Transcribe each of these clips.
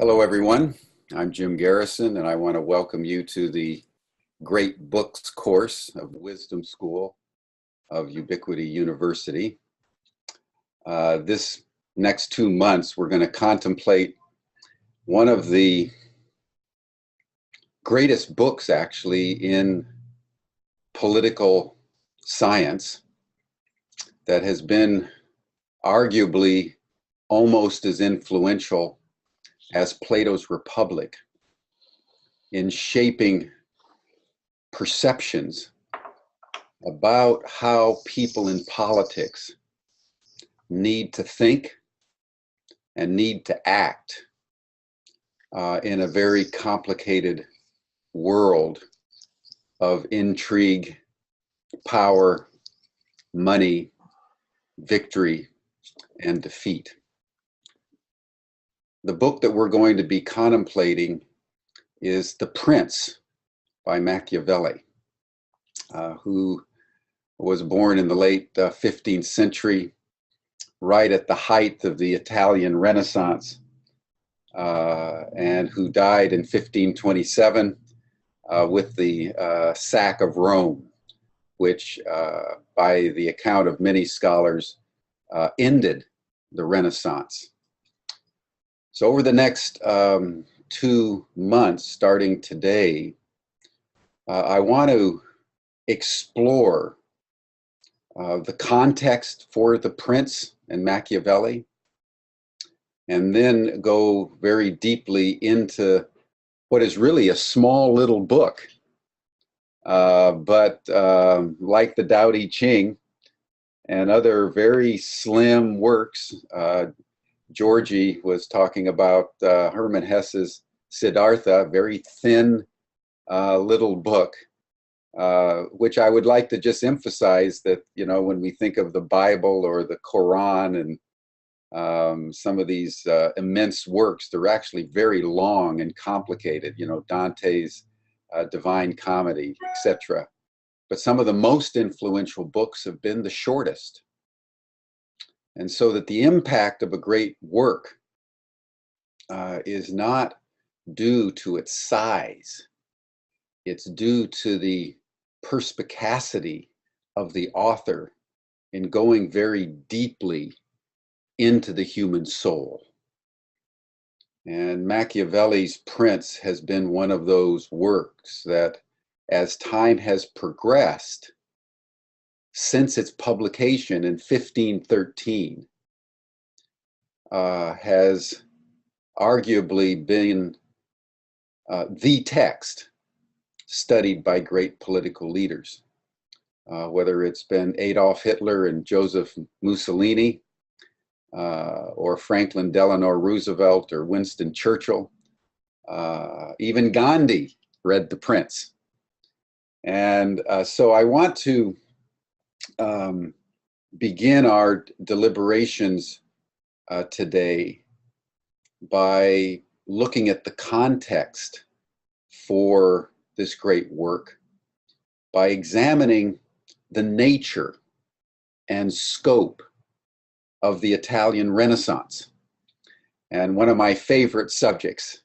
Hello, everyone. I'm Jim Garrison, and I want to welcome you to the Great Books course of Wisdom School of Ubiquity University. This next 2 months, we're going to contemplate one of the greatest books, actually, in political science that has been arguably almost as influential as Plato's Republic in shaping perceptions about how people in politics need to think and need to act in a very complicated world of intrigue, power, money, victory, and defeat. The book that we're going to be contemplating is The Prince by Machiavelli, who was born in the late 15th century, right at the height of the Italian Renaissance, and who died in 1527 with the sack of Rome, which, by the account of many scholars, ended the Renaissance. So over the next 2 months, starting today, I want to explore the context for The Prince and Machiavelli, and then go very deeply into what is really a small little book. But like the Tao Te Ching and other very slim works, Georgie was talking about Hermann Hesse's Siddhartha, very thin little book, which I would like to just emphasize that, you know, when we think of the Bible or the Quran and some of these immense works, they're actually very long and complicated, you know, Dante's Divine Comedy, etc. But some of the most influential books have been the shortest. And so that the impact of a great work is not due to its size. It's due to the perspicacity of the author in going very deeply into the human soul. And Machiavelli's Prince has been one of those works that, as time has progressed, since its publication in 1513, has arguably been the text studied by great political leaders, whether it's been Adolf Hitler and Joseph Mussolini, or Franklin Delano Roosevelt or Winston Churchill. Even Gandhi read The Prince. And so I want to begin our deliberations today by looking at the context for this great work, by examining the nature and scope of the Italian Renaissance. And one of my favorite subjects,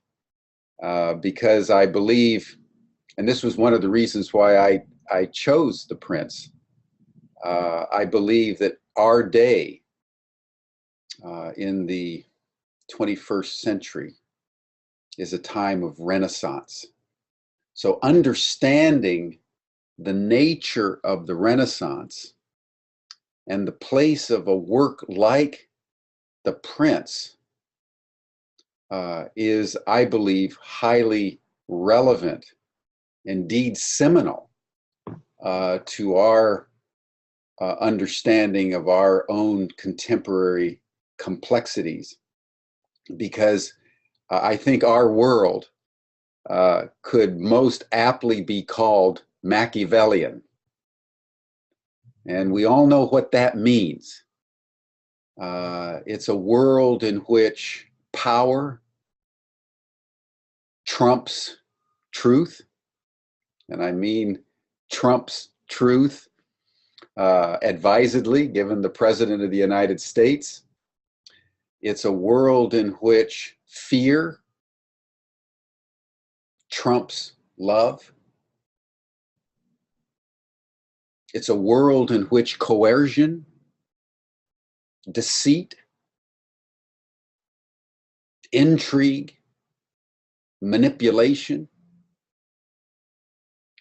because I believe, and this was one of the reasons why I chose The Prince, I believe that our day in the 21st century is a time of renaissance. So understanding the nature of the Renaissance and the place of a work like The Prince is, I believe, highly relevant, indeed seminal, to our understanding of our own contemporary complexities, because I think our world could most aptly be called Machiavellian. And we all know what that means. It's a world in which power trumps truth, and I mean trumps truth advisedly, given the President of the United States. It's a world in which fear trumps love. It's a world in which coercion, deceit, intrigue, manipulation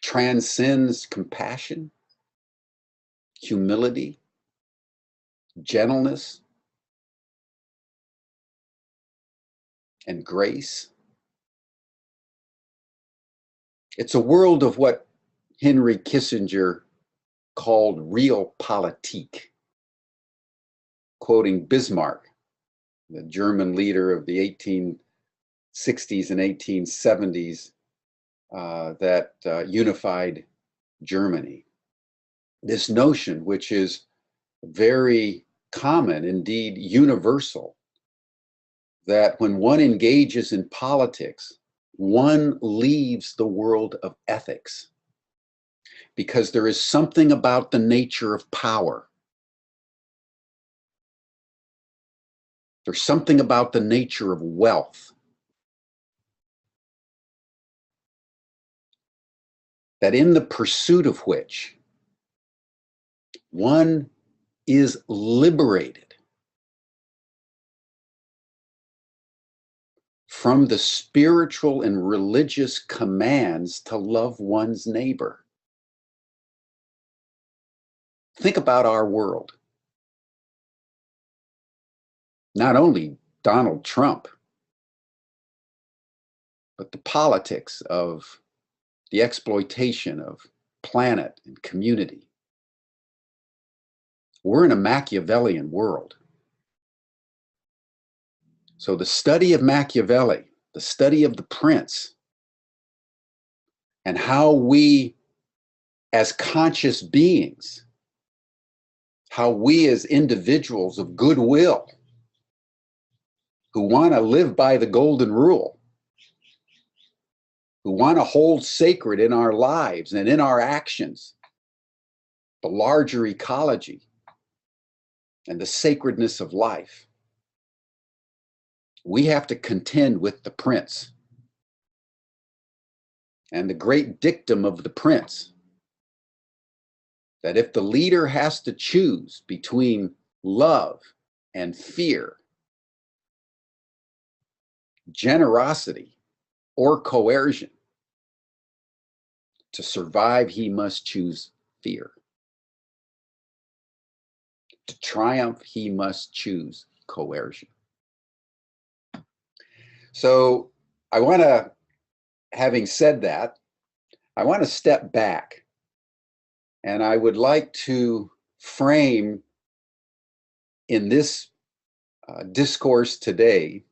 transcends compassion, humility, gentleness, and grace. It's a world of what Henry Kissinger called realpolitik, quoting Bismarck, the German leader of the 1860s and 1870s that unified Germany. This notion, which is very common, indeed universal, that when one engages in politics, one leaves the world of ethics, because there is something about the nature of power. There's something about the nature of wealth that in the pursuit of which one is liberated from the spiritual and religious commands to love one's neighbor. Think about our world. Not only Donald Trump, but the politics of the exploitation of planet and community. We're in a Machiavellian world. So the study of Machiavelli, the study of the prince, and how we as conscious beings, how we as individuals of goodwill who want to live by the golden rule, who want to hold sacred in our lives and in our actions the larger ecology and the sacredness of life. We have to contend with the prince. And the great dictum of the prince, that if the leader has to choose between love and fear, generosity or coercion, to survive, he must choose fear. To triumph, he must choose coercion. So I want to, having said that, I want to step back, and I would like to frame in this discourse today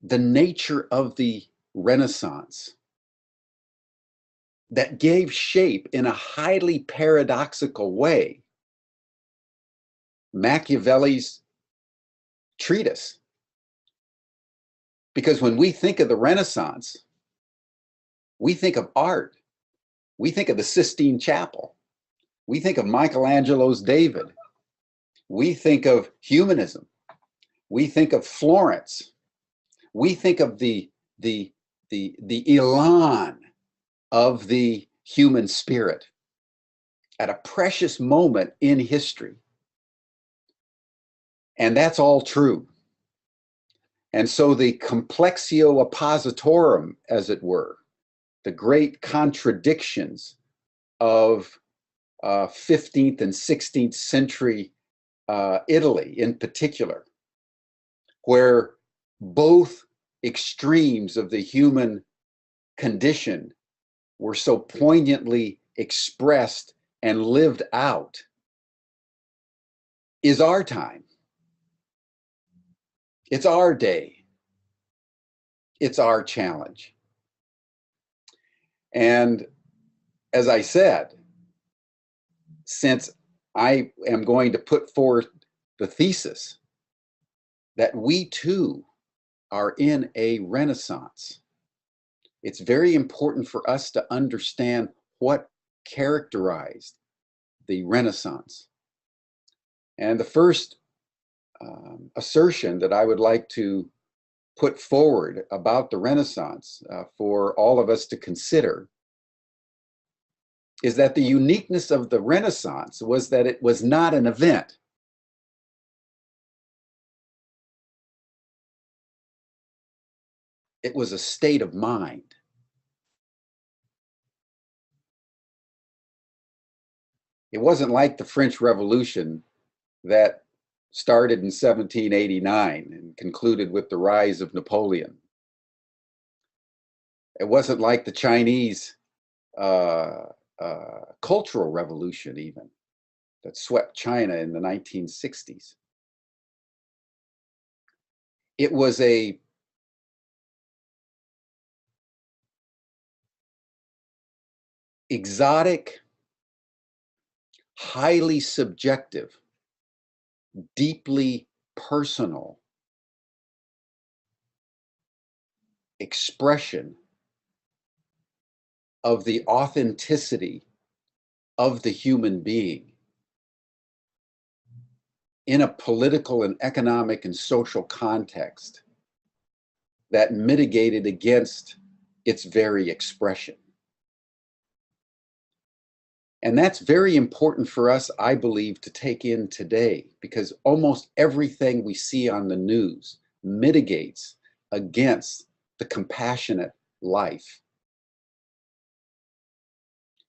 the nature of the Renaissance that gave shape in a highly paradoxical way Machiavelli's treatise. Because when we think of the Renaissance, we think of art. We think of the Sistine Chapel. We think of Michelangelo's David. We think of humanism. We think of Florence. We think of the elan of the human spirit at a precious moment in history. And that's all true. And so the complexio oppositorum, as it were, the great contradictions of 15th and 16th century Italy in particular, where both extremes of the human condition were so poignantly expressed and lived out, is our time. It's our day. It's our challenge. And as I said, since I am going to put forth the thesis that we too are in a renaissance, it's very important for us to understand what characterized the Renaissance. And the first assertion that I would like to put forward about the Renaissance for all of us to consider is that the uniqueness of the Renaissance was that it was not an event. It was a state of mind. It wasn't like the French Revolution that started in 1789 and concluded with the rise of Napoleon. It wasn't like the Chinese cultural revolution even that swept China in the 1960s. It was a exotic, highly subjective, deeply personal expression of the authenticity of the human being in a political and economic and social context that mitigated against its very expression. And that's very important for us, I believe, to take in today, because almost everything we see on the news mitigates against the compassionate life.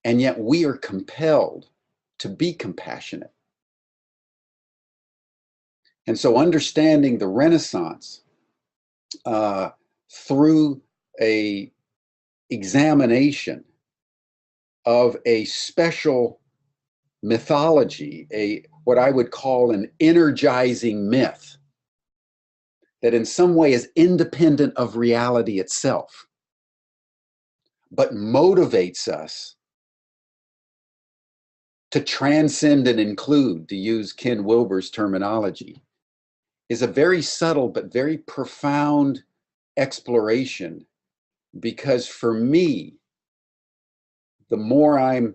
And yet we are compelled to be compassionate. And so understanding the Renaissance through an examination of a special mythology, what I would call an energizing myth that in some way is independent of reality itself, but motivates us to transcend and include, to use Ken Wilber's terminology, is a very subtle but very profound exploration. Because for me, the more I'm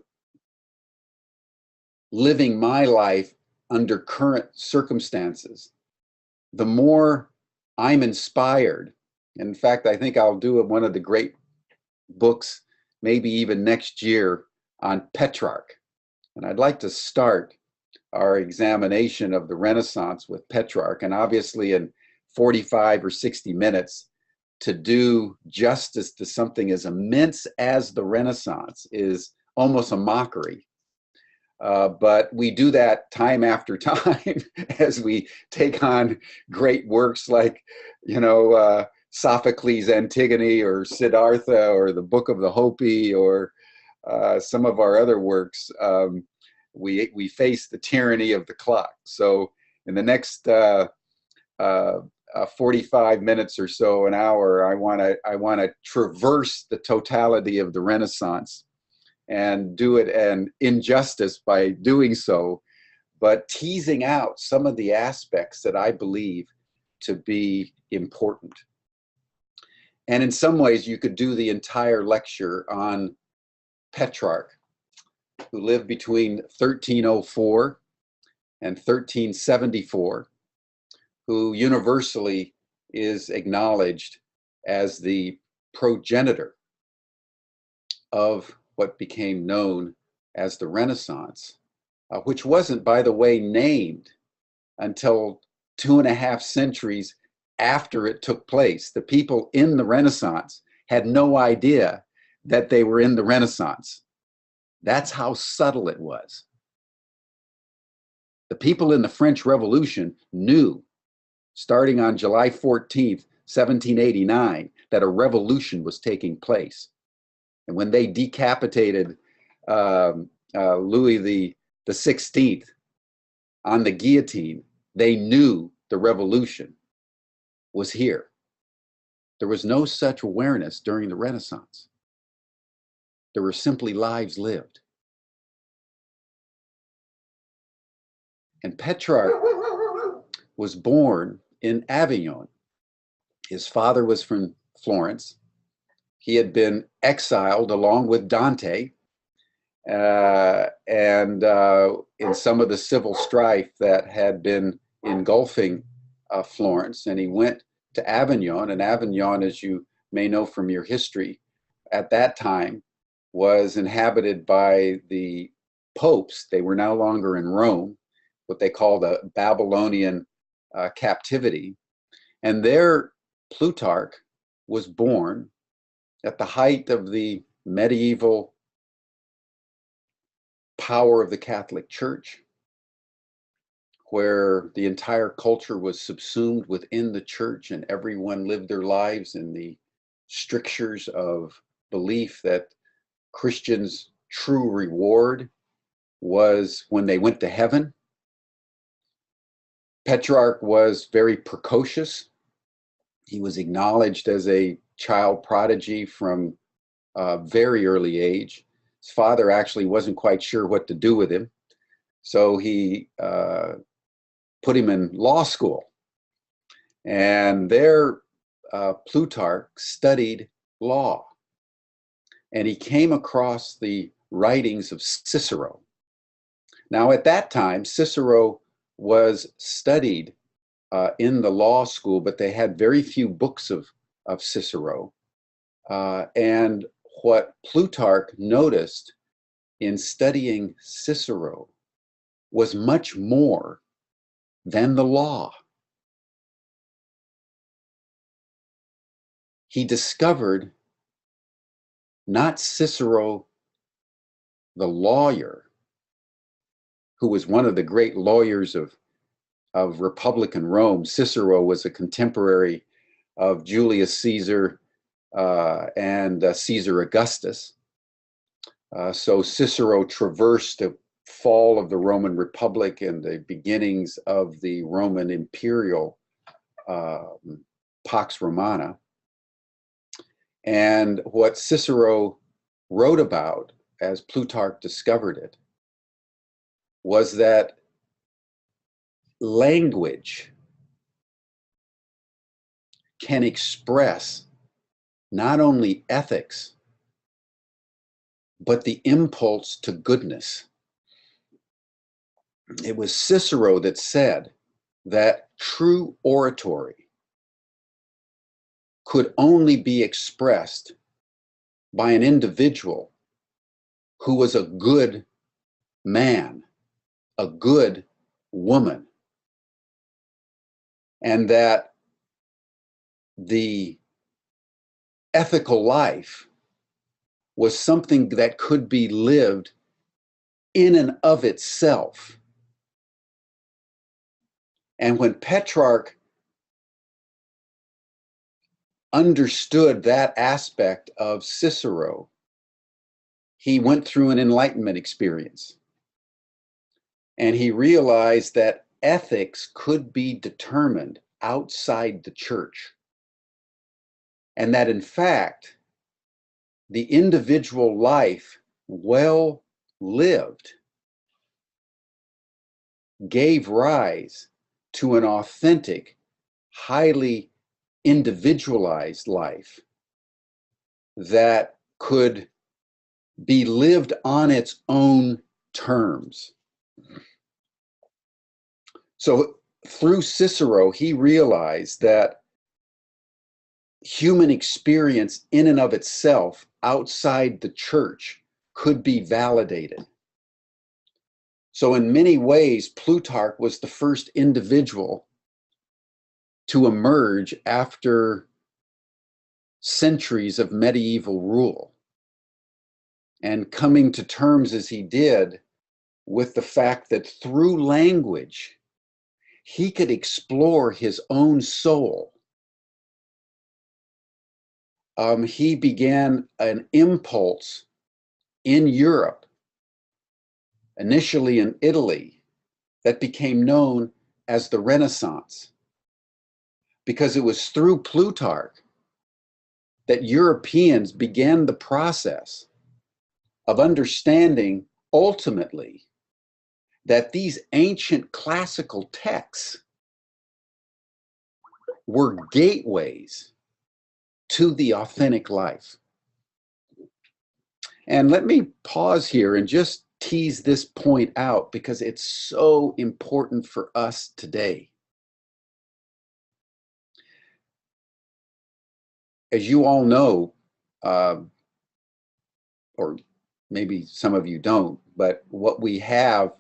living my life under current circumstances, the more I'm inspired. In fact, I think I'll do one of the great books, maybe even next year, on Petrarch. And I'd like to start our examination of the Renaissance with Petrarch, and obviously in 45 or 60 minutes, to do justice to something as immense as the Renaissance is almost a mockery. But we do that time after time as we take on great works like, Sophocles' Antigone or Siddhartha or the Book of the Hopi or some of our other works. We face the tyranny of the clock. So in the next 45 minutes or so, an hour, I want to traverse the totality of the Renaissance and do it an injustice by doing so, but teasing out some of the aspects that I believe to be important. And in some ways, you could do the entire lecture on Petrarch, who lived between 1304 and 1374, who universally is acknowledged as the progenitor of what became known as the Renaissance, which wasn't, by the way, named until 2.5 centuries after it took place. The people in the Renaissance had no idea that they were in the Renaissance. That's how subtle it was. The people in the French Revolution knew, starting on July 14th, 1789, that a revolution was taking place. And when they decapitated Louis the 16th on the guillotine, they knew the revolution was here. There was no such awareness during the Renaissance. There were simply lives lived. And Petrarch was born in Avignon. His father was from Florence. He had been exiled along with Dante and in some of the civil strife that had been engulfing Florence. And he went to Avignon, and Avignon, as you may know from your history, at that time was inhabited by the popes. They were no longer in Rome, what they called a Babylonian captivity. And there, Plutarch was born at the height of the medieval power of the Catholic Church, where the entire culture was subsumed within the church and everyone lived their lives in the strictures of belief that Christians' true reward was when they went to heaven. Petrarch was very precocious. He was acknowledged as a child prodigy from a very early age. His father actually wasn't quite sure what to do with him, so he put him in law school. And there, Plutarch studied law. And he came across the writings of Cicero. Now, at that time, Cicero was studied in the law school, but they had very few books of Cicero. And what Plutarch noticed in studying Cicero was much more than the law. He discovered not Cicero, the lawyer, who was one of the great lawyers of Republican Rome. Cicero was a contemporary of Julius Caesar and Caesar Augustus. So Cicero traversed the fall of the Roman Republic and the beginnings of the Roman imperial Pax Romana. And what Cicero wrote about, as Plutarch discovered it, was that language can express not only ethics, but the impulse to goodness. It was Cicero that said that true oratory could only be expressed by an individual who was a good man, a good woman, and that the ethical life was something that could be lived in and of itself. And when Petrarch understood that aspect of Cicero, he went through an enlightenment experience. And he realized that ethics could be determined outside the church. And that in fact, the individual life, well lived, gave rise to an authentic, highly individualized life that could be lived on its own terms. So through Cicero, he realized that human experience in and of itself outside the church could be validated. So in many ways, Plutarch was the first individual to emerge after centuries of medieval rule, and coming to terms as he did with the fact that through language, he could explore his own soul. He began an impulse in Europe, initially in Italy, that became known as the Renaissance, because it was through Plutarch that Europeans began the process of understanding ultimately that these ancient classical texts were gateways to the authentic life. And let me pause here and just tease this point out because it's so important for us today. as you all know, or maybe some of you don't, but what we have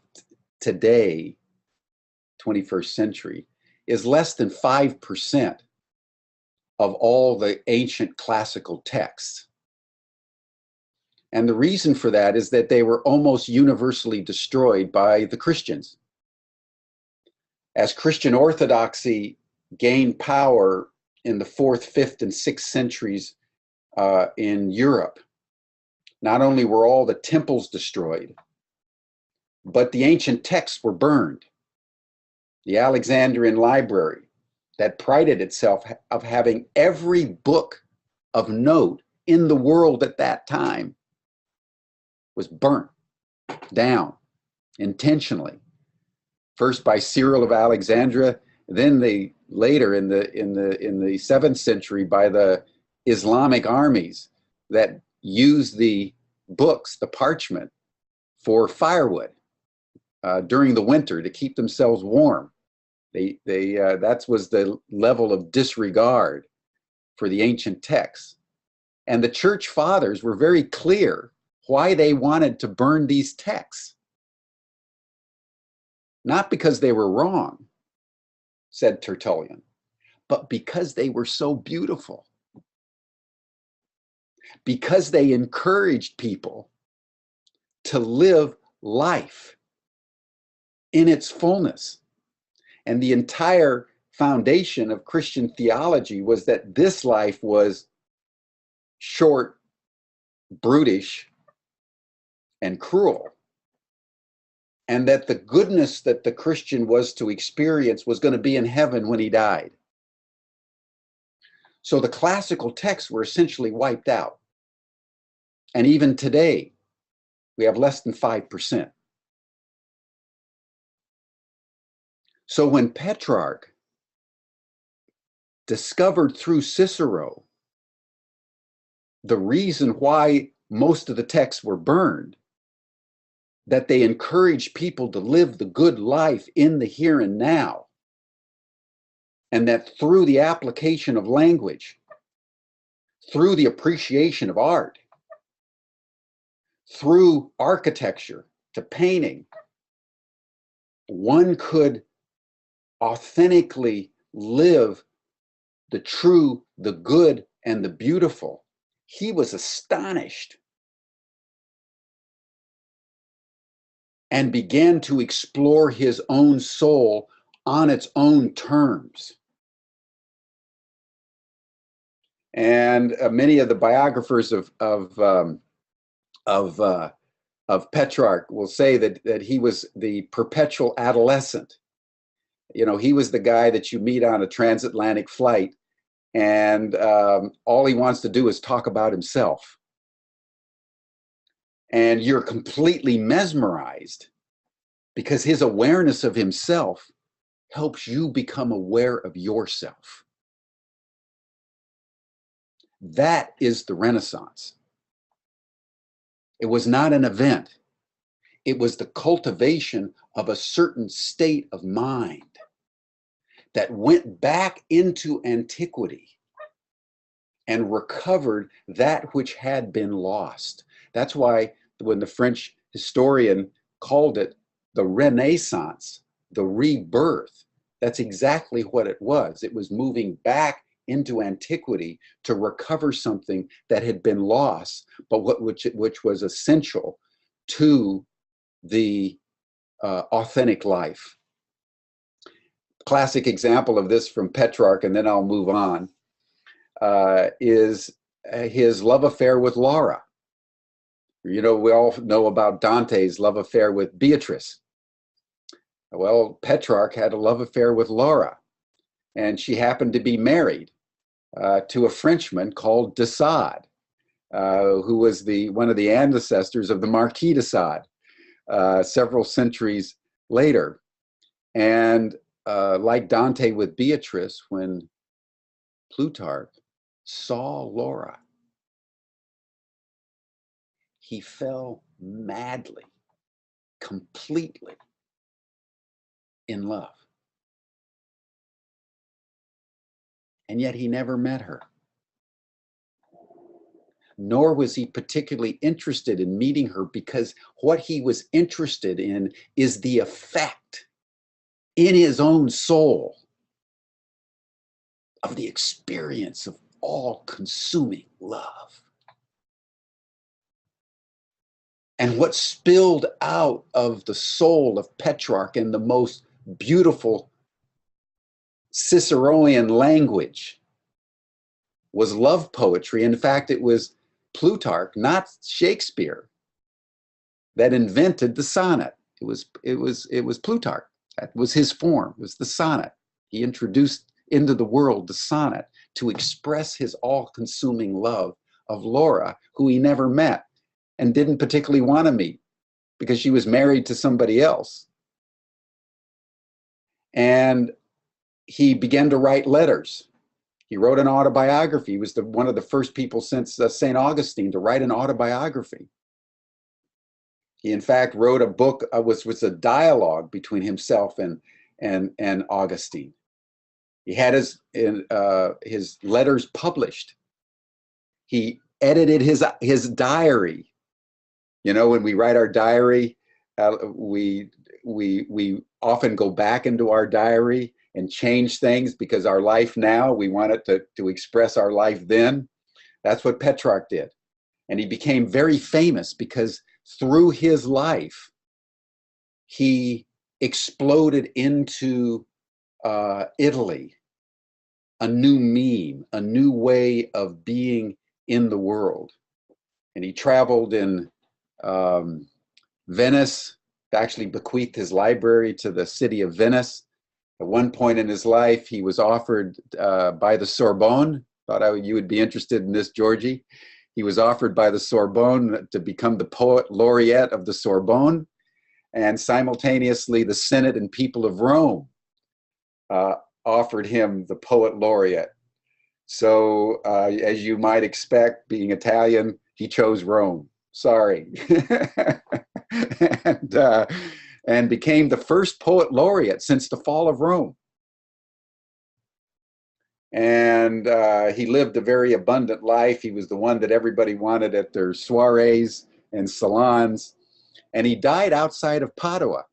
today, 21st century, is less than 5% of all the ancient classical texts. And the reason for that is that they were almost universally destroyed by the Christians. As Christian orthodoxy gained power in the 4th, 5th, and 6th centuries in Europe, not only were all the temples destroyed, but the ancient texts were burned. The Alexandrian library, that prided itself of having every book of note in the world at that time, was burnt down intentionally. First by Cyril of Alexandria, then later in the 7th century by the Islamic armies that used the books, the parchment, for firewood during the winter to keep themselves warm. That was the level of disregard for the ancient texts. And the church fathers were very clear why they wanted to burn these texts. Not because they were wrong, said Tertullian, but because they were so beautiful. Because they encouraged people to live life in its fullness. And the entire foundation of Christian theology was that this life was short, brutish, and cruel. And that the goodness that the Christian was to experience was going to be in heaven when he died. So the classical texts were essentially wiped out. And even today, we have less than 5%. So when Petrarch discovered through Cicero the reason why most of the texts were burned, that they encouraged people to live the good life in the here and now, and that through the application of language, through the appreciation of art, through architecture to painting, one could authentically live the true, the good, and the beautiful. He was astonished and began to explore his own soul on its own terms. And many of the biographers of Petrarch will say that he was the perpetual adolescent. You know, he was the guy that you meet on a transatlantic flight, and all he wants to do is talk about himself. And you're completely mesmerized because his awareness of himself helps you become aware of yourself. That is the Renaissance. It was not an event. It was the cultivation of a certain state of mind that went back into antiquity and recovered that which had been lost. That's why when the French historian called it the Renaissance, the rebirth, that's exactly what it was. It was moving back into antiquity to recover something that had been lost, but which was essential to the authentic life. Classic example of this from Petrarch, and then I'll move on, is his love affair with Laura. You know, we all know about Dante's love affair with Beatrice. Well, Petrarch had a love affair with Laura, and she happened to be married to a Frenchman called de Sade, who was one of the ancestors of the Marquis de Sade several centuries later. And like Dante with Beatrice, when Plutarch saw Laura, he fell madly, completely in love. And yet he never met her. nor was he particularly interested in meeting her, because what he was interested in is the effect in his own soul of the experience of all-consuming love. And what spilled out of the soul of Petrarch in the most beautiful Ciceroan language was love poetry. In fact, it was Plutarch, not Shakespeare, that invented the sonnet. It was Plutarch. That was his form. It was the sonnet. He introduced into the world the sonnet to express his all-consuming love of Laura, who he never met and didn't particularly want to meet because she was married to somebody else. And he began to write letters. He wrote an autobiography. He was one of the first people since St. Augustine to write an autobiography. He, in fact, wrote a book, was a dialogue between himself and Augustine. He had his letters published. He edited his diary. You know, when we write our diary, we often go back into our diary and change things because our life now, we want it to express our life then. That's what Petrarch did. And he became very famous because through his life, he exploded into Italy, a new meme, a new way of being in the world. And he traveled in Venice, actually bequeathed his library to the city of Venice. At one point in his life, he was offered by the Sorbonne. Thought you would be interested in this, Georgie. He was offered by the Sorbonne to become the poet laureate of the Sorbonne, and simultaneously the Senate and people of Rome offered him the poet laureate. So as you might expect, being Italian, he chose Rome. Sorry. And became the first poet laureate since the fall of Rome. And he lived a very abundant life. He was the one that everybody wanted at their soirees and salons. And he died outside of Padua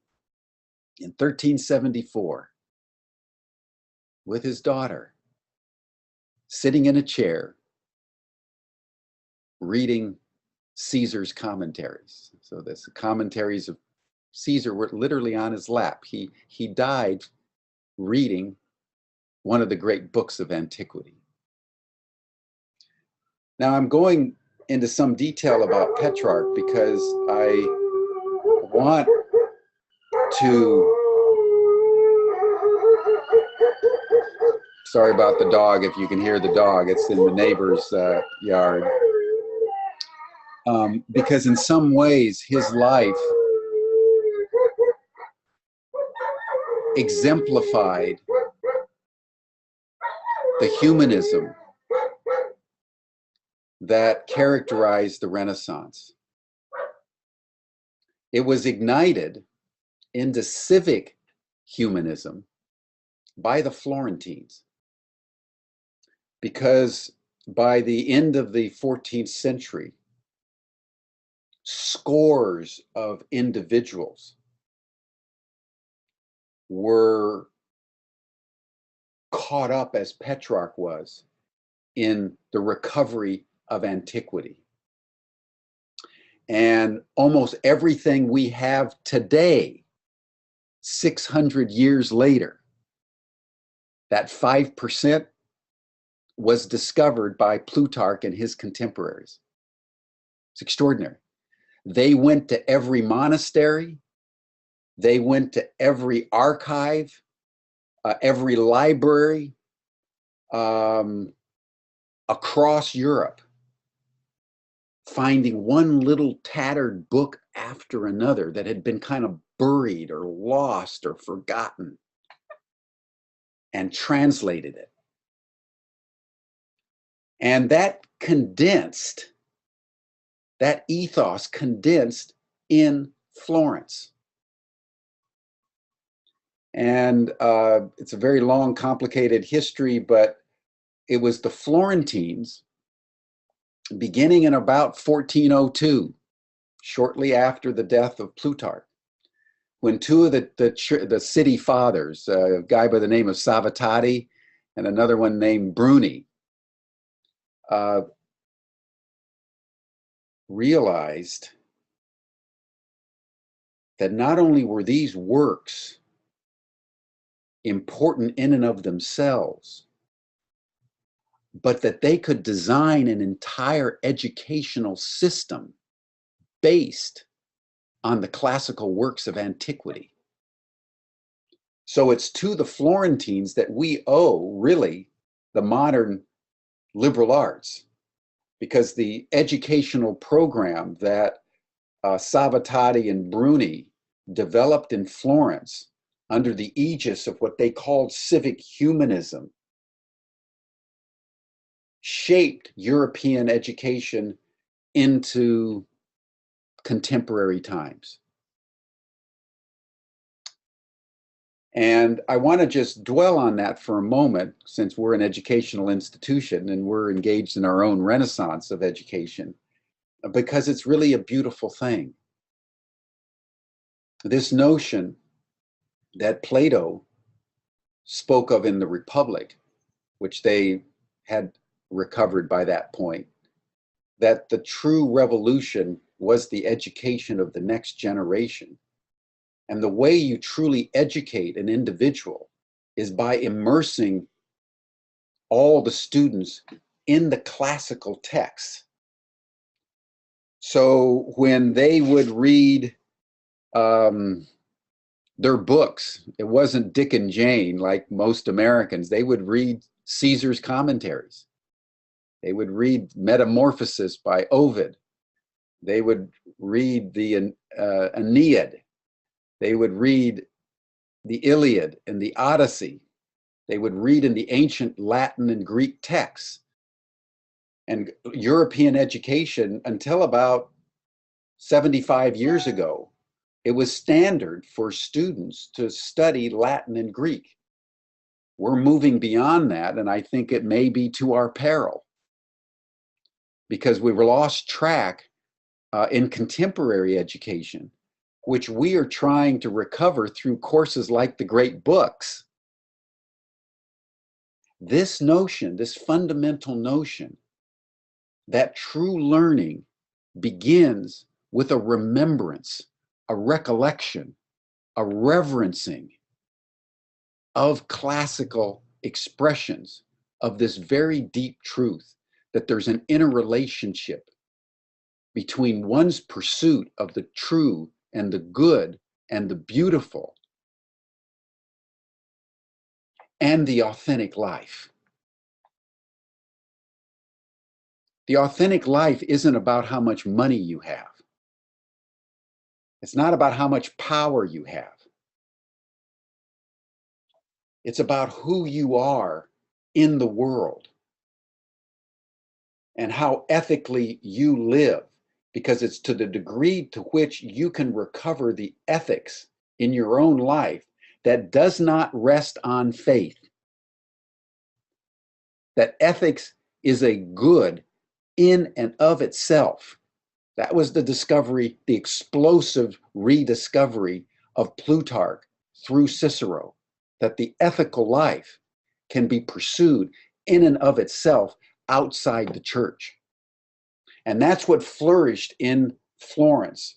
in 1374 with his daughter, sitting in a chair, reading Caesar's commentaries. So the commentaries of Caesar were literally on his lap. He died reading one of the great books of antiquity. Now I'm going into some detail about Petrarch because I want to, sorry about the dog, if you can hear the dog, it's in the neighbor's yard. Because in some ways his life exemplified the humanism that characterized the Renaissance. It was ignited into civic humanism by the Florentines, because by the end of the 14th century, scores of individuals were caught up, as Petrarch was, in the recovery of antiquity. And almost everything we have today, 600 years later, that 5% was discovered by Plutarch and his contemporaries. It's extraordinary. They went to every monastery, they went to every archive, every library across Europe, finding one little tattered book after another that had been kind of buried or lost or forgotten, and translated it. And that condensed, that ethos condensed in Florence. And it's a very long, complicated history, but it was the Florentines beginning in about 1402, shortly after the death of Plutarch, when two of the city fathers, a guy by the name of Savatati and another one named Bruni, realized that not only were these works important in and of themselves, but that they could design an entire educational system based on the classical works of antiquity. So it's to the Florentines that we owe, really, the modern liberal arts, because the educational program that Savatati and Bruni developed in Florence under the aegis of what they called civic humanism shaped European education into contemporary times. And I want to just dwell on that for a moment, since we're an educational institution and we're engaged in our own renaissance of education, because it's really a beautiful thing. This notion that Plato spoke of in the Republic, which they had recovered by that point, that the true revolution was the education of the next generation. And the way you truly educate an individual is by immersing all the students in the classical texts. So when they would read their books, it wasn't Dick and Jane like most Americans. They would read Caesar's commentaries. They would read Metamorphoses by Ovid. They would read the Aeneid. They would read the Iliad and the Odyssey. They would read in the ancient Latin and Greek texts. And European education, until about 75 years ago, it was standard for students to study Latin and Greek. We're moving beyond that, and I think it may be to our peril, because we've lost track in contemporary education, which we are trying to recover through courses like the great books. This notion, this fundamental notion that true learning begins with a remembrance, a recollection, a reverencing of classical expressions of this very deep truth, that there's an interrelationship between one's pursuit of the true and the good and the beautiful and the authentic life. The authentic life isn't about how much money you have. It's not about how much power you have. It's about who you are in the world and how ethically you live, because it's to the degree to which you can recover the ethics in your own life that does not rest on faith. That ethics is a good in and of itself. That was the discovery, the explosive rediscovery of Plutarch through Cicero, that the ethical life can be pursued in and of itself outside the church. And that's what flourished in Florence.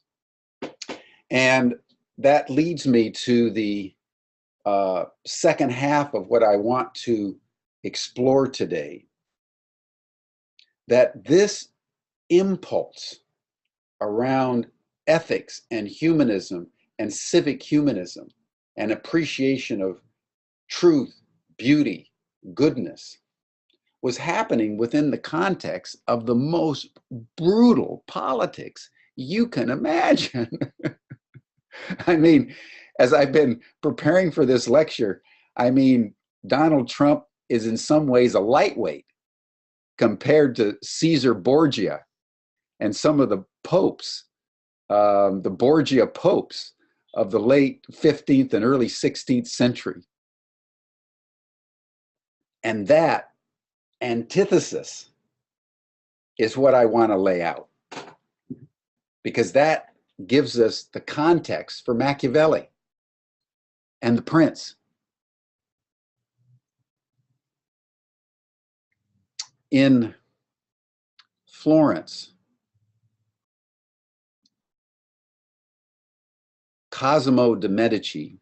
And that leads me to the second half of what I want to explore today, that this impulse around ethics and humanism and civic humanism and appreciation of truth, beauty, goodness was happening within the context of the most brutal politics you can imagine. I mean, as I've been preparing for this lecture, I mean, Donald Trump is in some ways a lightweight compared to Caesar Borgia and some of the popes, the Borgia popes of the late 15th and early 16th century. And that antithesis is what I want to lay out, because that gives us the context for Machiavelli and the Prince. In Florence, Cosimo de' Medici,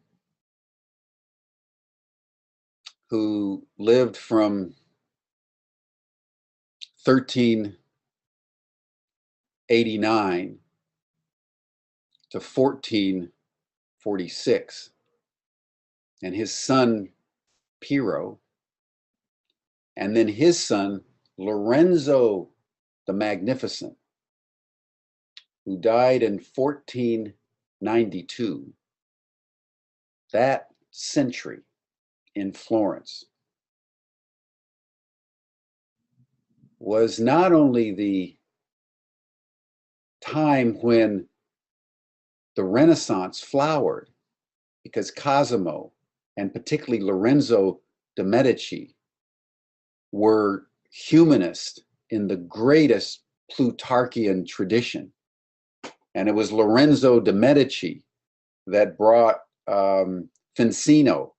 who lived from 1389 to 1446, and his son Piero, and then his son Lorenzo the Magnificent, who died in 1492. That century in Florence was not only the time when the Renaissance flowered, because Cosimo and particularly Lorenzo de' Medici were humanists in the greatest Plutarchian tradition. And it was Lorenzo de' Medici that brought Ficino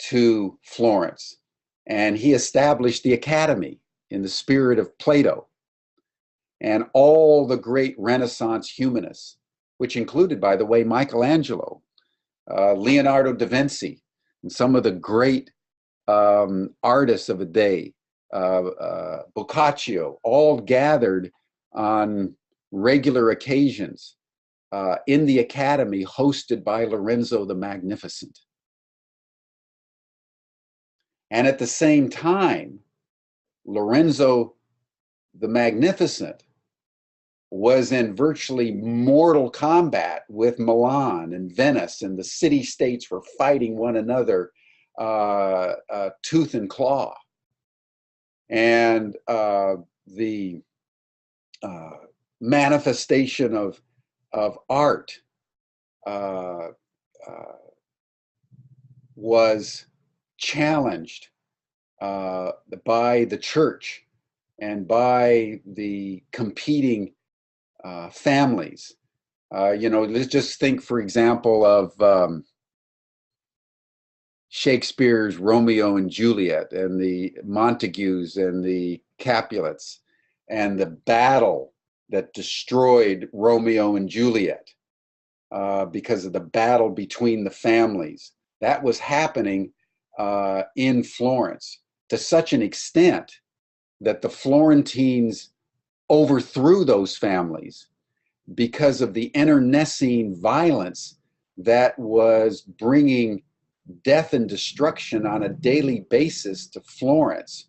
to Florence. And he established the academy in the spirit of Plato. And all the great Renaissance humanists, which included, by the way, Michelangelo, Leonardo da Vinci, and some of the great artists of the day, Boccaccio, all gathered on regular occasions in the academy hosted by Lorenzo the Magnificent. And at the same time, Lorenzo the Magnificent was in virtually mortal combat with Milan and Venice, and the city-states were fighting one another tooth and claw. And the manifestation of art was challenged by the church and by the competing families. You know, let's just think, for example, of Shakespeare's Romeo and Juliet, and the Montagues and the Capulets, and the battle that destroyed Romeo and Juliet because of the battle between the families. That was happening in Florence to such an extent that the Florentines overthrew those families because of the internecine violence that was bringing death and destruction on a daily basis to Florence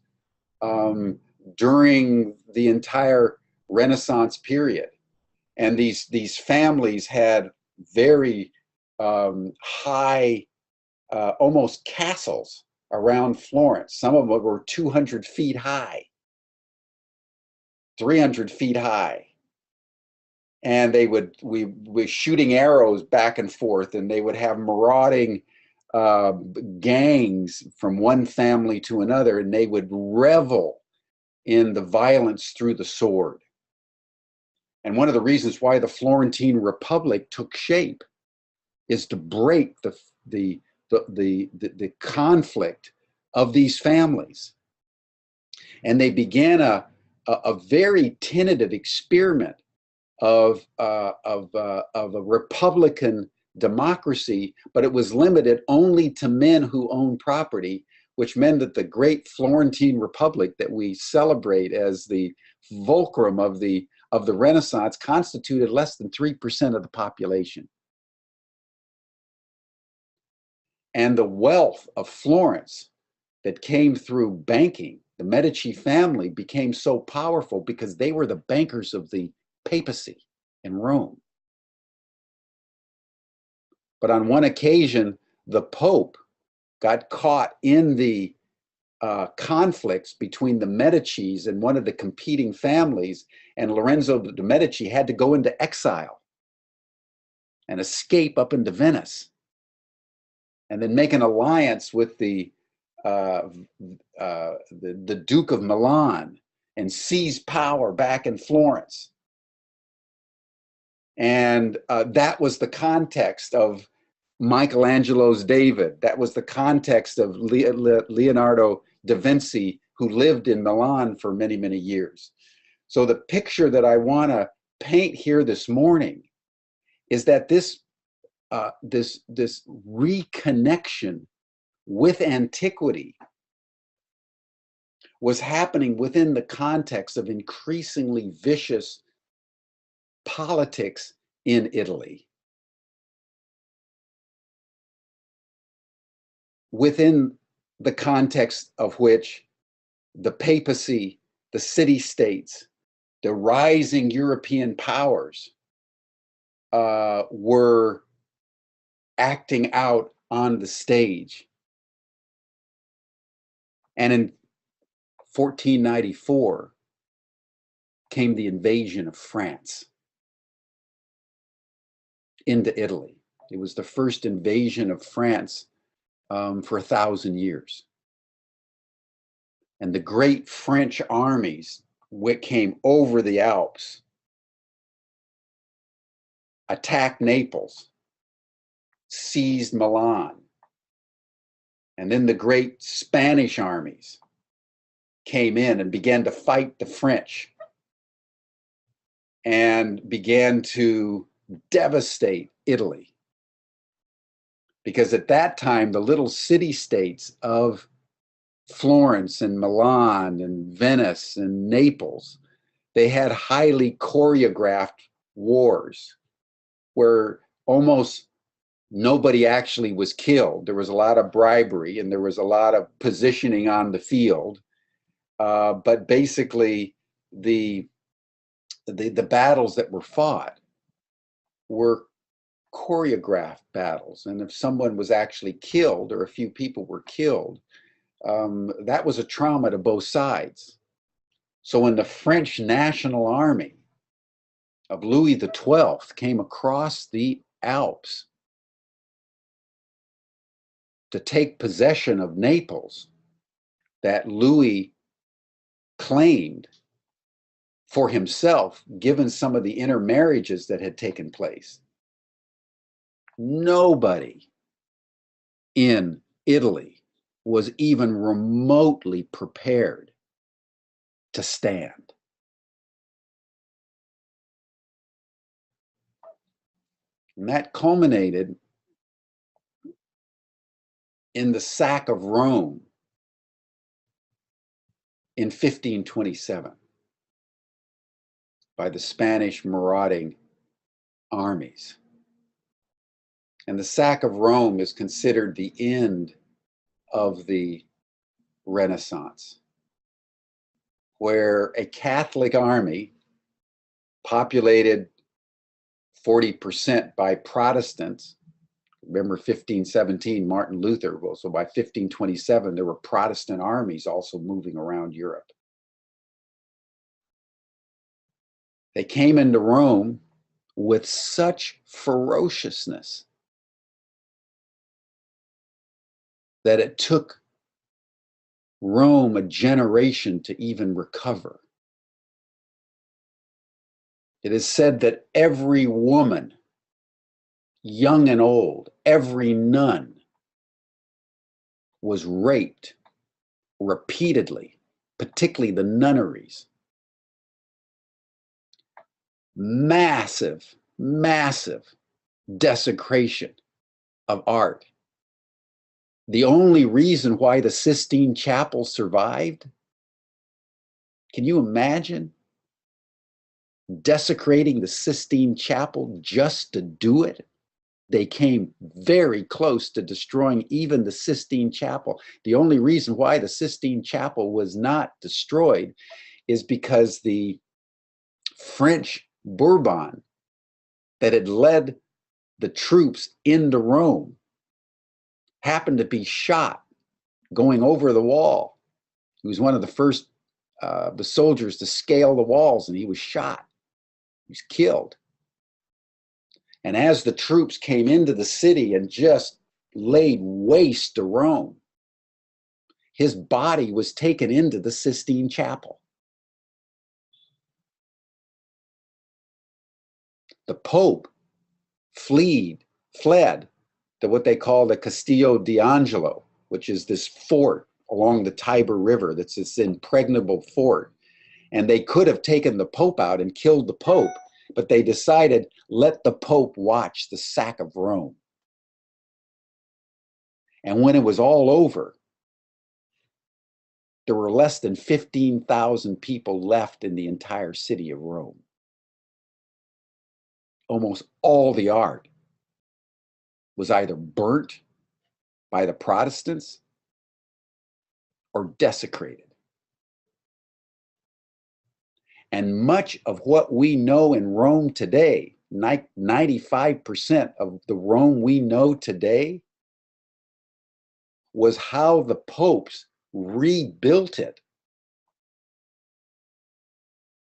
during the entire Renaissance period. And these families had very high, almost castles around Florence. Some of them were 200 feet high, 300 feet high. And we were shooting arrows back and forth, and they would have marauding gangs from one family to another, and they would revel in the violence through the sword. And one of the reasons why the Florentine Republic took shape is to break the conflict of these families. And they began a very tentative experiment of a republican democracy, but it was limited only to men who owned property, which meant that the great Florentine Republic that we celebrate as the fulcrum of the Renaissance constituted less than 3% of the population. And the wealth of Florence that came through banking, the Medici family became so powerful because they were the bankers of the papacy in Rome. But on one occasion, the Pope got caught in the conflicts between the Medicis and one of the competing families, and Lorenzo de' Medici had to go into exile and escape up into Venice, and then make an alliance with the Duke of Milan and seized power back in Florence. And that was the context of Michelangelo's David. That was the context of Leonardo da Vinci, who lived in Milan for many, many years. So the picture that I want to paint here this morning is that this reconnection with antiquity was happening within the context of increasingly vicious politics in Italy, within the context of which the papacy, the city-states, the rising European powers were acting out on the stage. And in 1494 came the invasion of France into Italy. It was the first invasion of France for 1,000 years. And the great French armies came over the Alps, attacked Naples, seized Milan. And then the great Spanish armies came in and began to fight the French and began to devastate Italy. Because at that time, the little city-states of Florence and Milan and Venice and Naples, they had highly choreographed wars where almost nobody actually was killed. There was a lot of bribery and there was a lot of positioning on the field. But basically, the battles that were fought were choreographed battles. And if someone was actually killed or a few people were killed, that was a trauma to both sides. So when the French National Army of Louis XII came across the Alps to take possession of Naples, that Louis claimed for himself, given some of the intermarriages that had taken place, nobody in Italy was even remotely prepared to stand. And that culminated in the sack of Rome in 1527 by the Spanish marauding armies. And the sack of Rome is considered the end of the Renaissance, where a Catholic army populated 40% by Protestants. Remember 1517, Martin Luther. Well, so by 1527, there were Protestant armies also moving around Europe. They came into Rome with such ferociousness that it took Rome a generation to even recover. It is said that every woman, young and old, every nun was raped repeatedly, particularly the nunneries. Massive, massive desecration of art. The only reason why the Sistine Chapel survived, can you imagine desecrating the Sistine Chapel just to do it? They came very close to destroying even the Sistine Chapel. The only reason why the Sistine Chapel was not destroyed is because the French Bourbon that had led the troops into Rome happened to be shot going over the wall. He was one of the first the soldiers to scale the walls, and he was shot. He was killed. And as the troops came into the city and just laid waste to Rome, his body was taken into the Sistine Chapel. The Pope fled to what they call the Castillo d'Angelo, which is this fort along the Tiber River that's this impregnable fort. And they could have taken the Pope out and killed the Pope, but they decided, let the Pope watch the sack of Rome. And when it was all over, there were less than 15,000 people left in the entire city of Rome. Almost all the art was either burnt by the Protestants or desecrated. And much of what we know in Rome today, 95% of the Rome we know today, was how the popes rebuilt it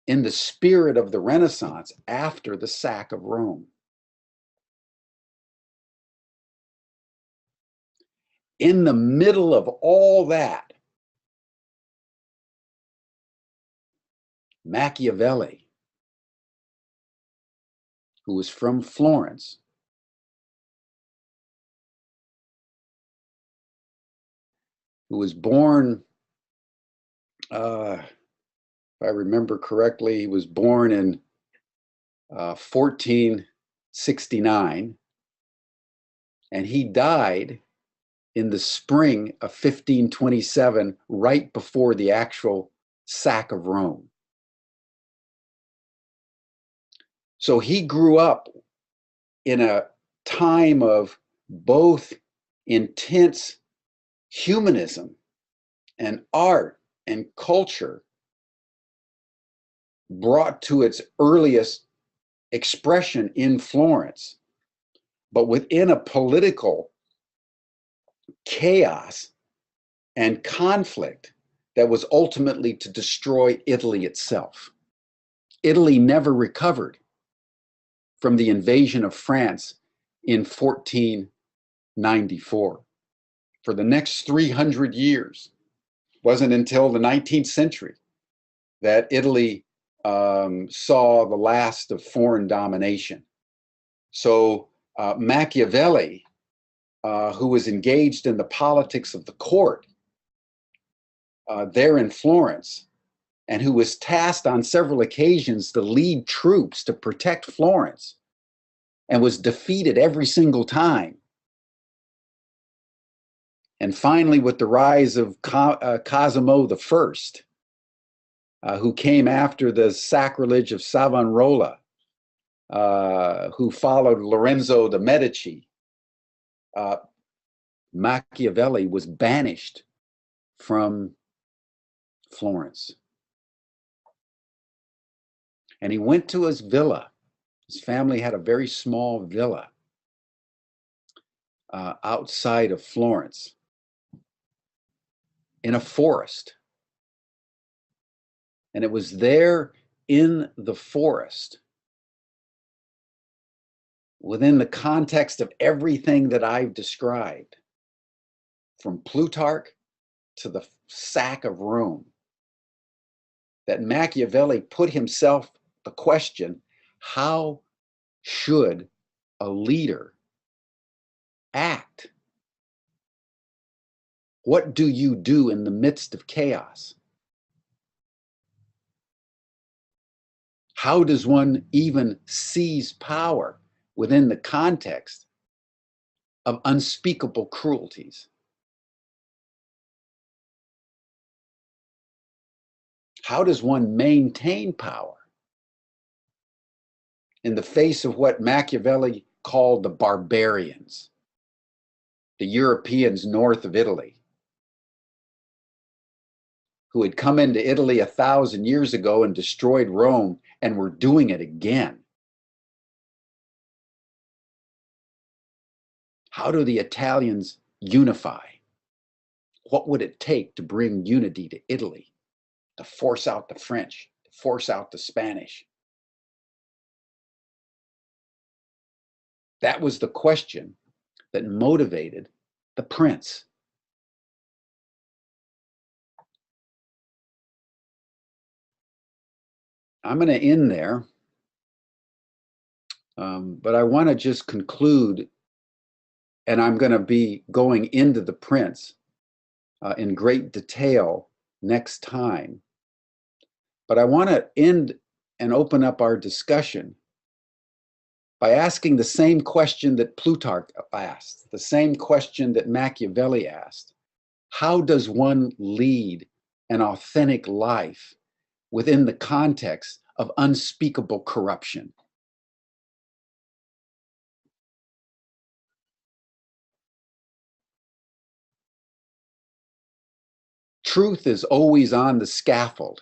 in the spirit of the Renaissance after the sack of Rome. In the middle of all that, Machiavelli, who was from Florence, who was born, if I remember correctly, he was born in 1469, and he died in the spring of 1527, right before the actual sack of Rome. So he grew up in a time of both intense humanism and art and culture brought to its earliest expression in Florence, but within a political chaos and conflict that was ultimately to destroy Italy itself. Italy never recovered from the invasion of France in 1494. For the next 300 years, it wasn't until the 19th century that Italy saw the last of foreign domination. So Machiavelli, who was engaged in the politics of the court there in Florence, and who was tasked on several occasions to lead troops to protect Florence, and was defeated every single time. And finally, with the rise of Cosimo I, who came after the sacrilege of Savonarola, who followed Lorenzo de' Medici, Machiavelli was banished from Florence. And he went to his villa. His family had a very small villa outside of Florence in a forest. And it was there in the forest, within the context of everything that I've described, from Plutarch to the sack of Rome, that Machiavelli put himself the question, how should a leader act? What do you do in the midst of chaos? How does one even seize power within the context of unspeakable cruelties? How does one maintain power in the face of what Machiavelli called the barbarians, the Europeans north of Italy, who had come into Italy 1,000 years ago and destroyed Rome and were doing it again? How do the Italians unify? What would it take to bring unity to Italy, to force out the French, to force out the Spanish? That was the question that motivated the prince. I'm going to end there. But I want to just conclude, and I'm going to be going into the Prince in great detail next time. But I want to end and open up our discussion by asking the same question that Plutarch asked, the same question that Machiavelli asked. How does one lead an authentic life within the context of unspeakable corruption? Truth is always on the scaffold.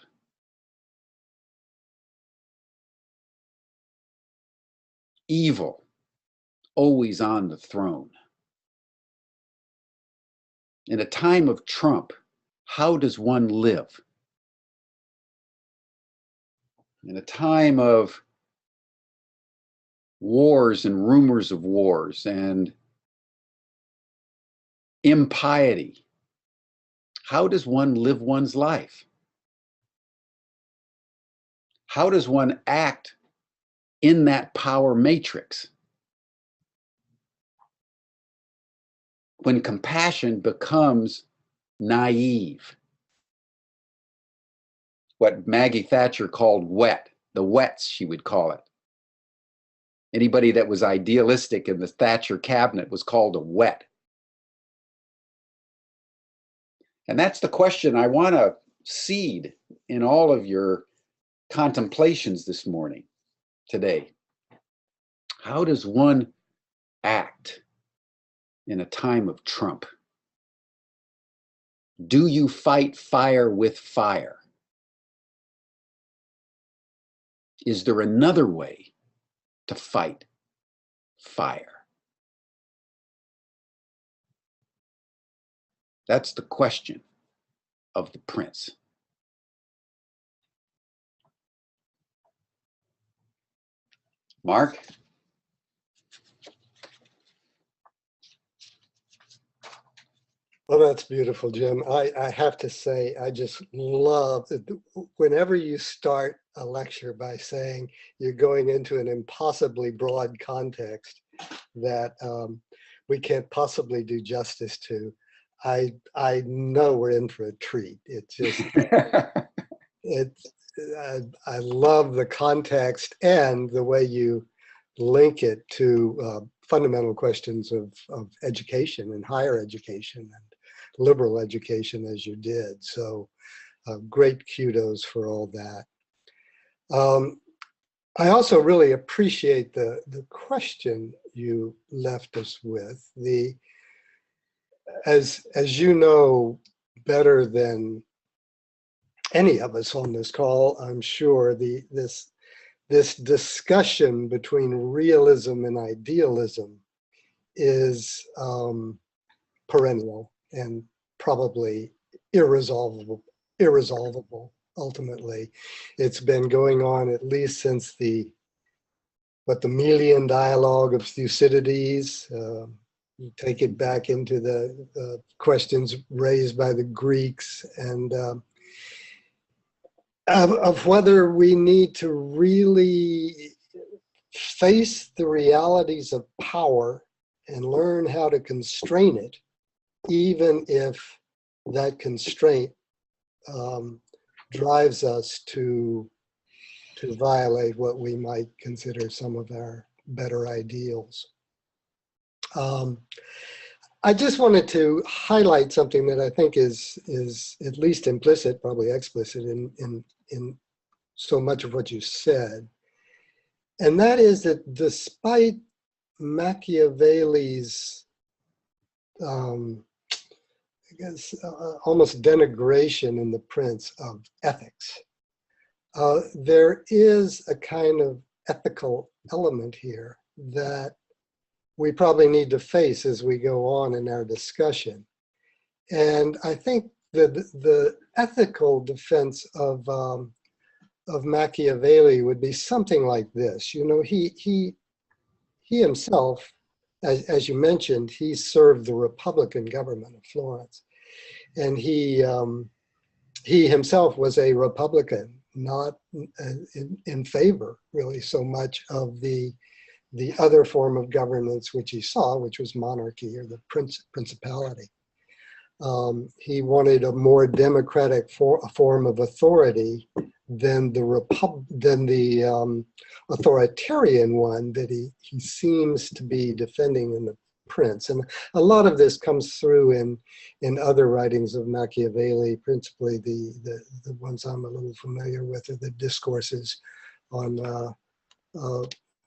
Evil always on the throne. In a time of Trump, how does one live? In a time of wars and rumors of wars and impiety, how does one live one's life? How does one act in that power matrix? When compassion becomes naive, what Maggie Thatcher called wet, the wets she would call it. Anybody that was idealistic in the Thatcher cabinet was called a wet. And that's the question I want to seed in all of your contemplations this morning, today. How does one act in a time of Trump? Do you fight fire with fire? Is there another way to fight fire? That's the question of the Prince. Mark? Well, that's beautiful, Jim. I have to say, I just love it. Whenever you start a lecture by saying you're going into an impossibly broad context that we can't possibly do justice to, I know we're in for a treat. It's just, I love the context and the way you link it to fundamental questions of education and higher education and liberal education as you did. So great kudos for all that. I also really appreciate the question you left us with. As you know better than any of us on this call, I'm sure this discussion between realism and idealism is perennial and probably irresolvable ultimately. It's been going on at least since the Melian dialogue of Thucydides. You take it back into the questions raised by the Greeks, and of whether we need to really face the realities of power and learn how to constrain it, even if that constraint drives us to violate what we might consider some of our better ideals. I just wanted to highlight something that I think is at least implicit, probably explicit in so much of what you said. And that is that despite Machiavelli's I guess, almost denigration in the Prince of ethics, there is a kind of ethical element here that we probably need to face as we go on in our discussion. And I think that the ethical defense of Machiavelli would be something like this. You know, he himself, as you mentioned, he served the Republican government of Florence, and he himself was a Republican, not in favor really so much of the the other form of governance which he saw, which was monarchy or the principality. He wanted a more democratic form of authority than the authoritarian one that he seems to be defending in the Prince. And a lot of this comes through in other writings of Machiavelli, principally the ones I'm a little familiar with are the discourses on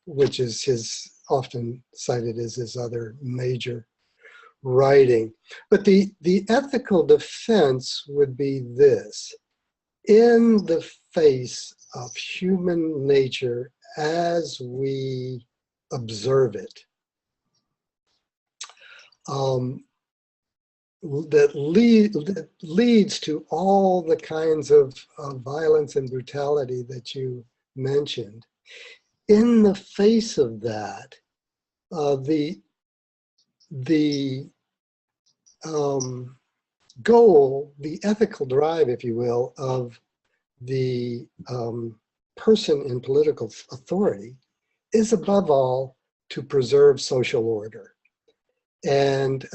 which is his often cited as his other major writing. But the ethical defense would be this: in the face of human nature as we observe it, that leads to all the kinds of violence and brutality that you mentioned. In the face of that, the goal, the ethical drive, if you will, of the person in political authority is above all to preserve social order. And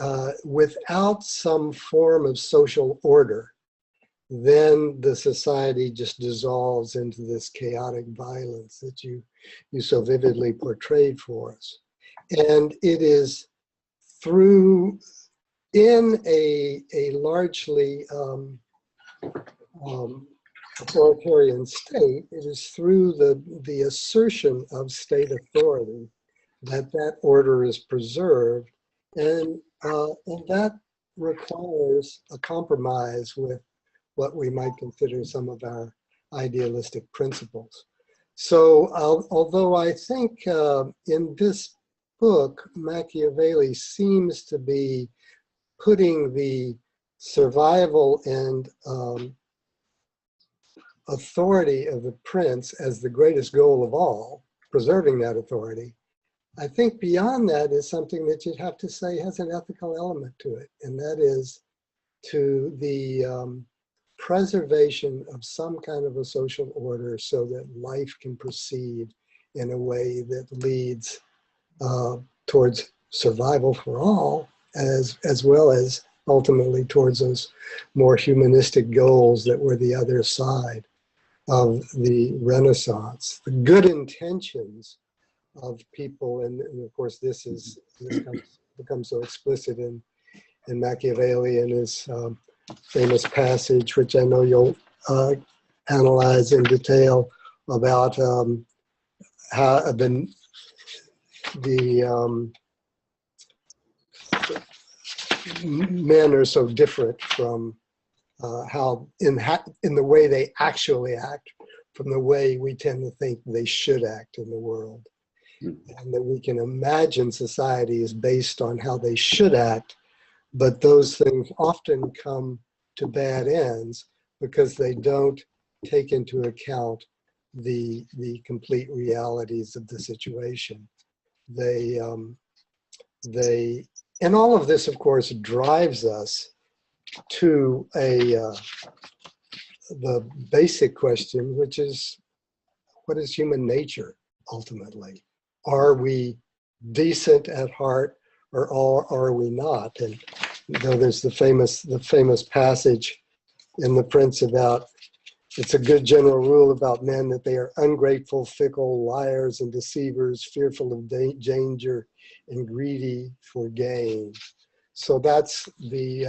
without some form of social order, then the society just dissolves into this chaotic violence that you so vividly portrayed for us. And it is through, in a largely authoritarian state, it is through the assertion of state authority that order is preserved. And that requires a compromise with what we might consider some of our idealistic principles. So although I think in this book, Machiavelli seems to be putting the survival and authority of the prince as the greatest goal of all, preserving that authority, I think beyond that is something that you'd have to say has an ethical element to it, and that is to the preservation of some kind of a social order so that life can proceed in a way that leads towards survival for all, as well as ultimately towards those more humanistic goals that were the other side of the Renaissance. The good intentions of people, and of course this becomes so explicit in Machiavelli and his famous passage, which I know you'll analyze in detail, about how the men are so different from how in the way they actually act from the way we tend to think they should act in the world. And that we can imagine society is based on how they should act, but those things often come to bad ends because they don't take into account the complete realities of the situation. And all of this, of course, drives us to the basic question, which is, what is human nature ultimately? Are we decent at heart, or are we not? And though there's the famous passage in The Prince about, it's a good general rule about men that they are ungrateful, fickle, liars and deceivers, fearful of danger and greedy for gain. So that's the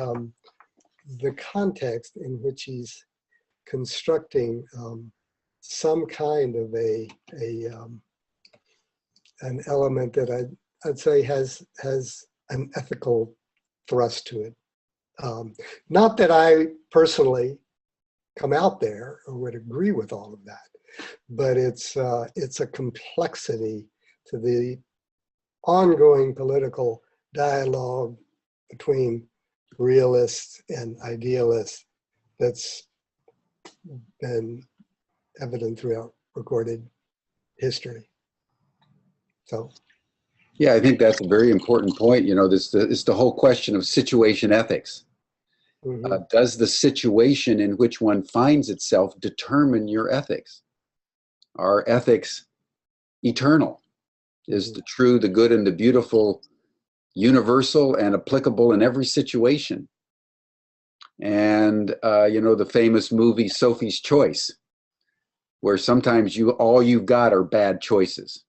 context in which he's constructing some kind of an element that I'd say has an ethical thrust to it. Not that I personally come out there or would agree with all of that, but it's a complexity to the ongoing political dialogue between realists and idealists that's been evident throughout recorded history. So, yeah, I think that's a very important point. You know, this is the whole question of situation ethics. Mm-hmm. Does the situation in which one finds itself determine your ethics? Are ethics eternal? Is the true, the good, and the beautiful universal and applicable in every situation? And, the famous movie Sophie's Choice, where sometimes all you've got are bad choices.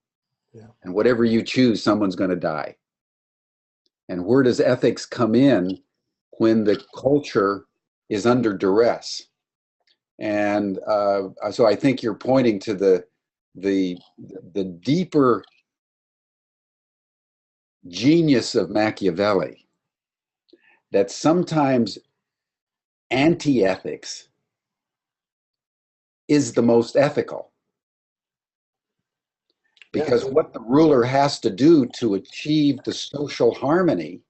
Yeah. And whatever you choose, someone's going to die. And where does ethics come in when the culture is under duress? And so I think you're pointing to the deeper genius of Machiavelli, that sometimes anti-ethics is the most ethical. Because what the ruler has to do to achieve the social harmony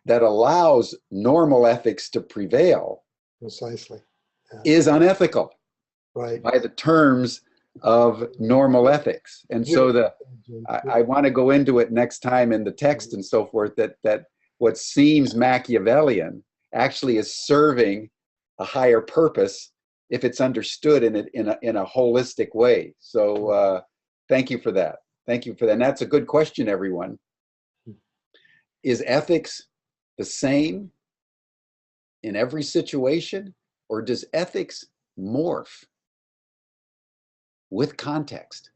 that allows normal ethics to prevail Precisely. is unethical, right, by the terms of normal ethics. And so I want to go into it next time in the text and so forth, that what seems Machiavellian actually is serving a higher purpose if it's understood in a holistic way. So thank you for that. Thank you for that. And that's a good question, everyone. Is ethics the same in every situation, or does ethics morph with context?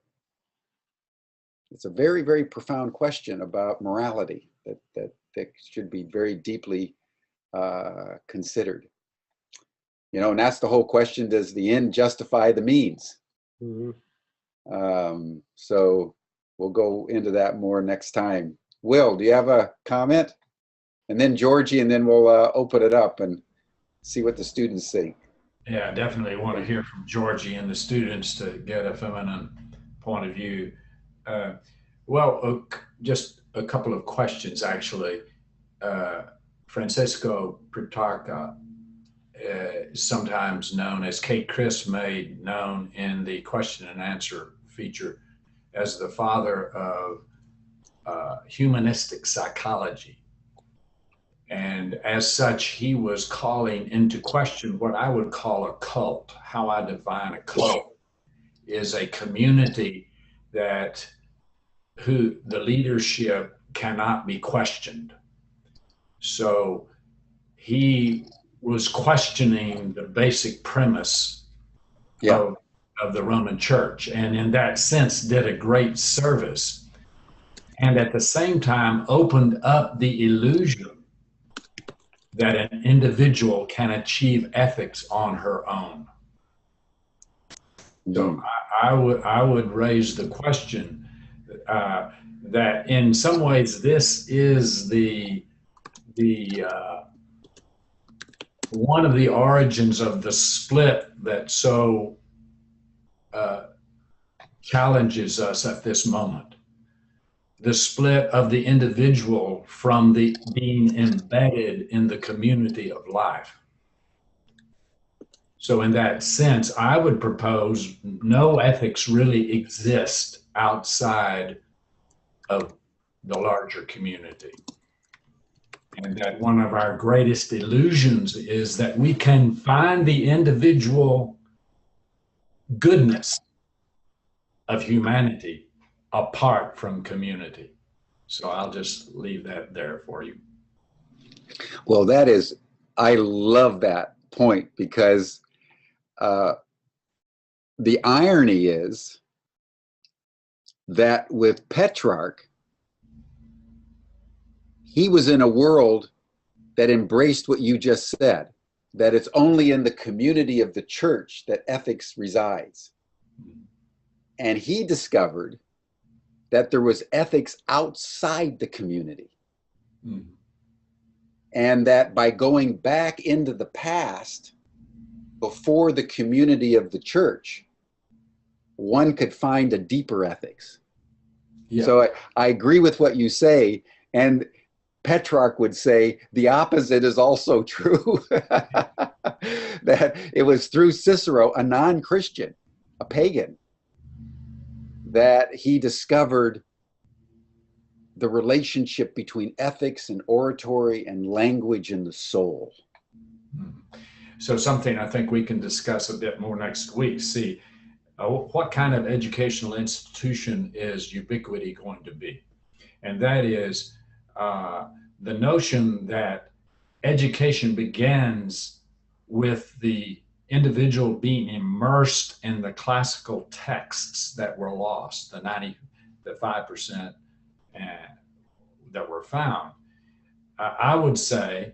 It's a very, very profound question about morality that should be very deeply considered. And that's the whole question: does the end justify the means? Mm-hmm. So we'll go into that more next time. Will, do you have a comment? And then Georgie, and then we'll open it up and see what the students think. Yeah, definitely want to hear from Georgie and the students to get a feminine point of view. Just a couple of questions, actually. Francisco Petrarca, sometimes known as Kate Chris, made known in the question and answer feature as the father of humanistic psychology. And as such, he was calling into question what I would call a cult. How I define a cult is a community who the leadership cannot be questioned. So he was questioning the basic premise of the Roman Church, and in that sense did a great service, and at the same time opened up the illusion that an individual can achieve ethics on her own. So I would raise the question that in some ways this is the one of the origins of the split that so challenges us at this moment. The split of the individual from being embedded in the community of life. So in that sense, I would propose no ethics really exist outside of the larger community. And that one of our greatest illusions is that we can find the individual goodness of humanity apart from community. So I'll just leave that there for you. Well, I love that point, because the irony is that with Petrarch, he was in a world that embraced what you just said, that it's only in the community of the church that ethics resides. And he discovered that there was ethics outside the community. Mm-hmm. And that by going back into the past, before the community of the church, one could find a deeper ethics. Yeah. So I agree with what you say. And Petrarch would say the opposite is also true. That it was through Cicero, a non-Christian, a pagan, that he discovered the relationship between ethics and oratory and language and the soul. So something I think we can discuss a bit more next week. See, what kind of educational institution is Ubiquity going to be? And that is the notion that education begins with the individual being immersed in the classical texts that were lost, the 5% that were found, I would say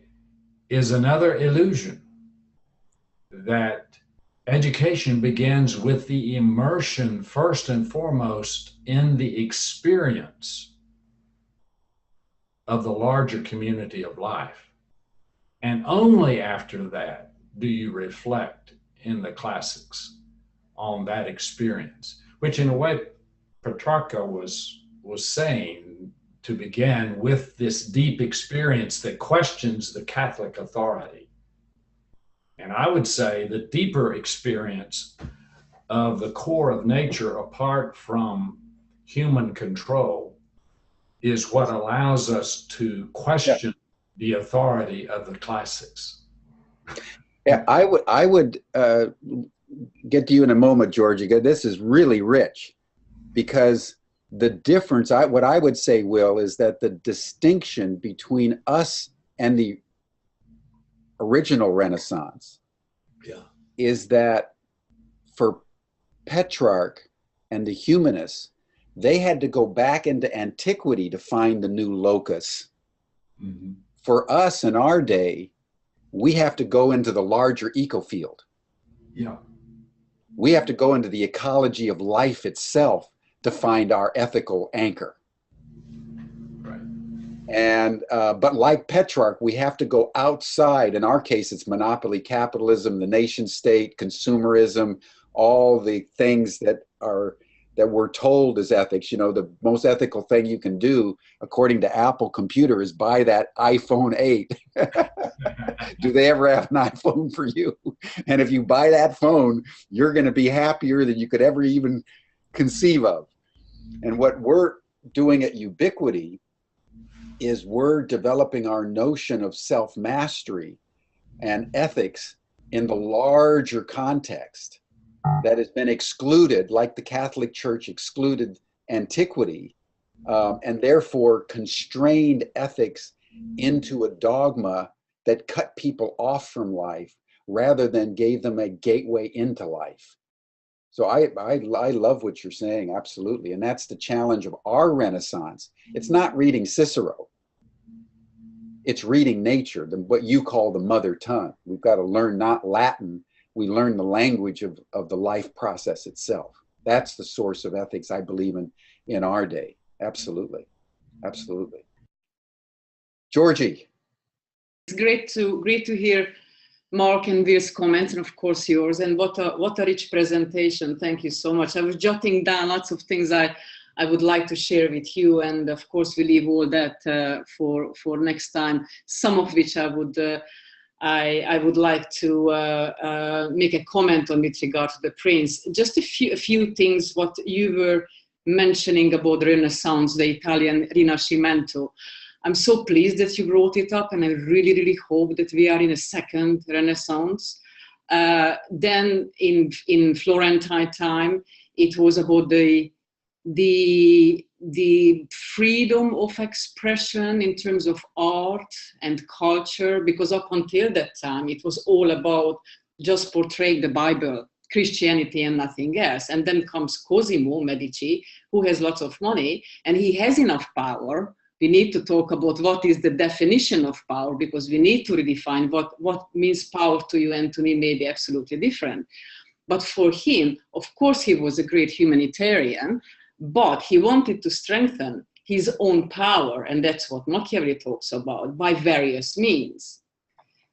is another illusion. That education begins with the immersion, first and foremost, in the experience of the larger community of life. And only after that do you reflect in the classics on that experience, which in a way Petrarca was saying, to begin with this deep experience that questions the Catholic authority. And I would say the deeper experience of the core of nature apart from human control is what allows us to question the authority of the classics. Yeah, I would get to you in a moment, Georgie. This is really rich, because the difference, what I would say, Will, is that the distinction between us and the original Renaissance is that for Petrarch and the humanists, they had to go back into antiquity to find the new locus. Mm-hmm. For us in our day, we have to go into the larger ecofield. Yeah. We have to go into the ecology of life itself to find our ethical anchor. Right. And but like Petrarch, we have to go outside. In our case, it's monopoly capitalism, the nation state, consumerism, all the things that we're told is ethics. You know, the most ethical thing you can do, according to Apple Computer, is buy that iPhone 8. Do they ever have an iPhone for you? And if you buy that phone, you're going to be happier than you could ever even conceive of. And what we're doing at Ubiquity is we're developing our notion of self-mastery and ethics in the larger context that has been excluded, like the Catholic Church excluded antiquity, and therefore constrained ethics into a dogma that cut people off from life rather than gave them a gateway into life. So I love what you're saying, absolutely. And that's the challenge of our Renaissance. It's not reading Cicero. It's reading nature, what you call the mother tongue. We've got to learn not Latin. We learn the language of the life process itself. That's the source of ethics, I believe, in our day. Absolutely. Absolutely. Georgie. It's great to hear Mark and Will's comments, and of course yours. And what a rich presentation. Thank you so much. I was jotting down lots of things I would like to share with you, and of course we leave all that for next time. Some of which I would like to make a comment on with regard to the prince. Just a few things what you were mentioning about the Renaissance, the Italian Rinascimento. I'm so pleased that you brought it up, and I really, really hope that we are in a second Renaissance. Then in Florentine time, it was about the freedom of expression in terms of art and culture, because up until that time, it was all about just portraying the Bible, Christianity, and nothing else. And then comes Cosimo Medici, who has lots of money, and he has enough power. We need to talk about what is the definition of power, because we need to redefine what means power to you and to me may be absolutely different. But for him, of course, he was a great humanitarian, but he wanted to strengthen his own power, and that's what Machiavelli talks about, by various means.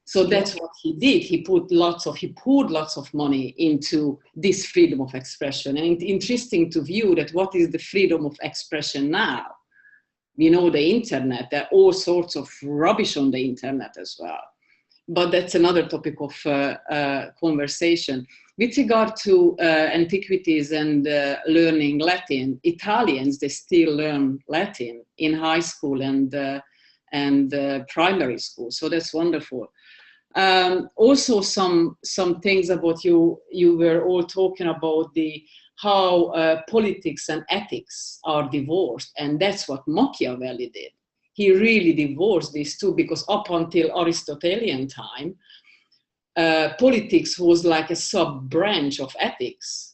So that's what he did. He poured lots of money into this freedom of expression. And it's interesting to view that what is the freedom of expression now? You know, the internet, there are all sorts of rubbish on the internet as well. But that's another topic of conversation. With regard to antiquities and learning Latin, Italians, they still learn Latin in high school and primary school. So that's wonderful. Also some things about you were all talking about how politics and ethics are divorced, and that's what Machiavelli did. He really divorced these two, because up until Aristotelian time, politics was like a sub-branch of ethics.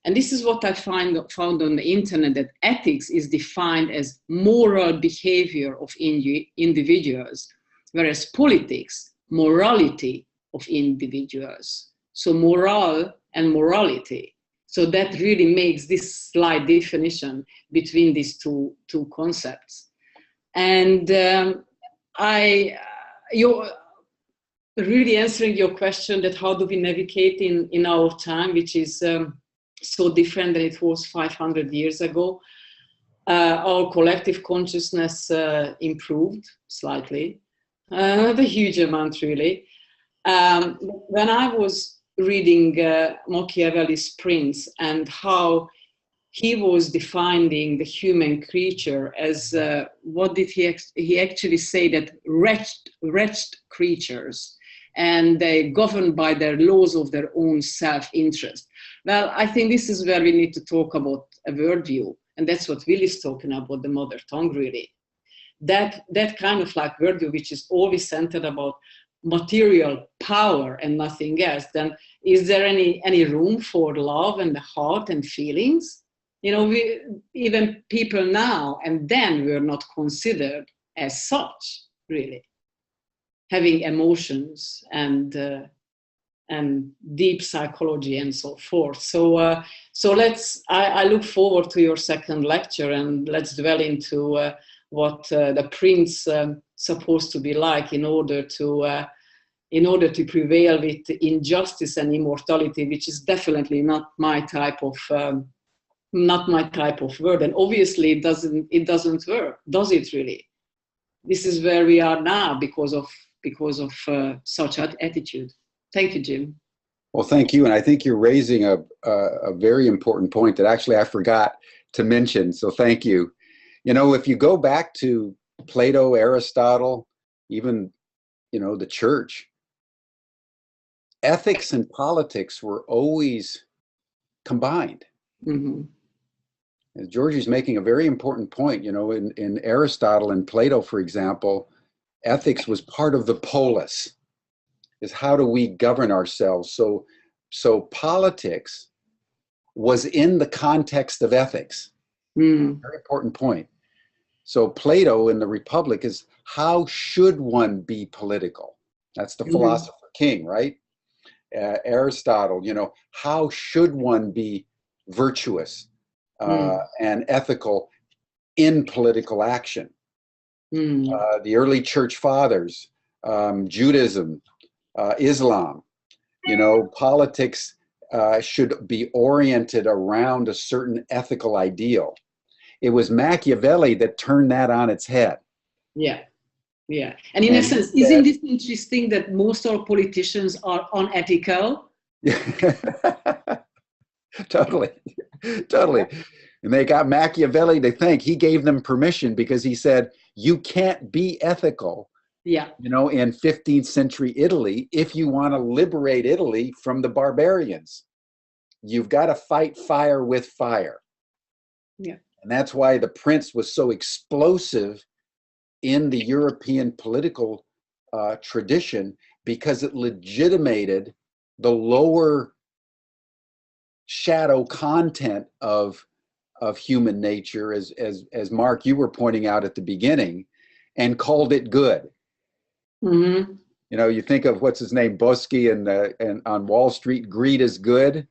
And this is what I found on the internet, that ethics is defined as moral behavior of individuals, whereas politics, morality of individuals. So moral and morality. So that really makes this slight definition between these two concepts. And you're really answering your question that how do we navigate in our time, which is so different than it was 500 years ago. Our collective consciousness improved slightly, not a huge amount really. When I was reading Machiavelli's Prince, and how he was defining the human creature as, what did he actually say, that wretched creatures, and they governed by their laws of their own self-interest. Well, I think this is where we need to talk about a worldview, and that's what Will is talking about, the mother tongue really. That kind of like worldview, which is always centered about material power and nothing else, then is there any room for love and the heart and feelings? You know, even people now and then were not considered as such, really, having emotions and deep psychology and so forth. So I look forward to your second lecture, and let's dwell into what the prince supposed to be like in order to prevail with injustice and immortality, which is definitely not my type of word. And obviously it doesn't work, does it really? This is where we are now because of such attitude. Thank you, Jim. Well, thank you. And I think you're raising a very important point that actually I forgot to mention. So thank you. You know, if you go back to Plato, Aristotle, even, you know, the church, ethics and politics were always combined. Mm-hmm. And Georgie's making a very important point. You know, in Aristotle and Plato, for example, ethics was part of the polis, is how do we govern ourselves. So politics was in the context of ethics. Mm. Very important point. So Plato in the Republic is, how should one be political? That's the philosopher king, right? Aristotle, you know, how should one be virtuous and ethical in political action? The early church fathers, Judaism, Islam, you know, politics should be oriented around a certain ethical ideal. It was Machiavelli that turned that on its head. Yeah. And in essence, isn't this interesting that most of our politicians are unethical? Totally. And they got Machiavelli to think. He gave them permission because he said, you can't be ethical, you know, in 15th century Italy if you want to liberate Italy from the barbarians. You've got to fight fire with fire. Yeah. And that's why the prince was so explosive in the European political tradition, because it legitimated the lower shadow content of human nature, as Mark, you were pointing out at the beginning, and called it good. Mm-hmm. You know, you think of what's his name, Boschi, and on Wall Street, greed is good.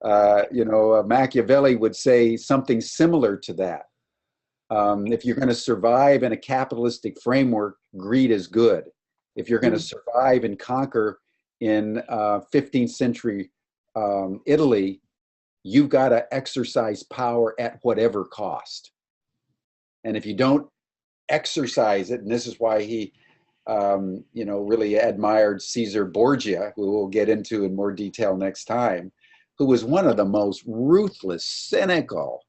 You know, Machiavelli would say something similar to that. If you're going to survive in a capitalistic framework, greed is good. If you're going to survive and conquer in 15th century Italy, you've got to exercise power at whatever cost. And if you don't exercise it, and this is why he, you know, really admired Caesar Borgia, who we'll get into in more detail next time, who was one of the most ruthless, cynical,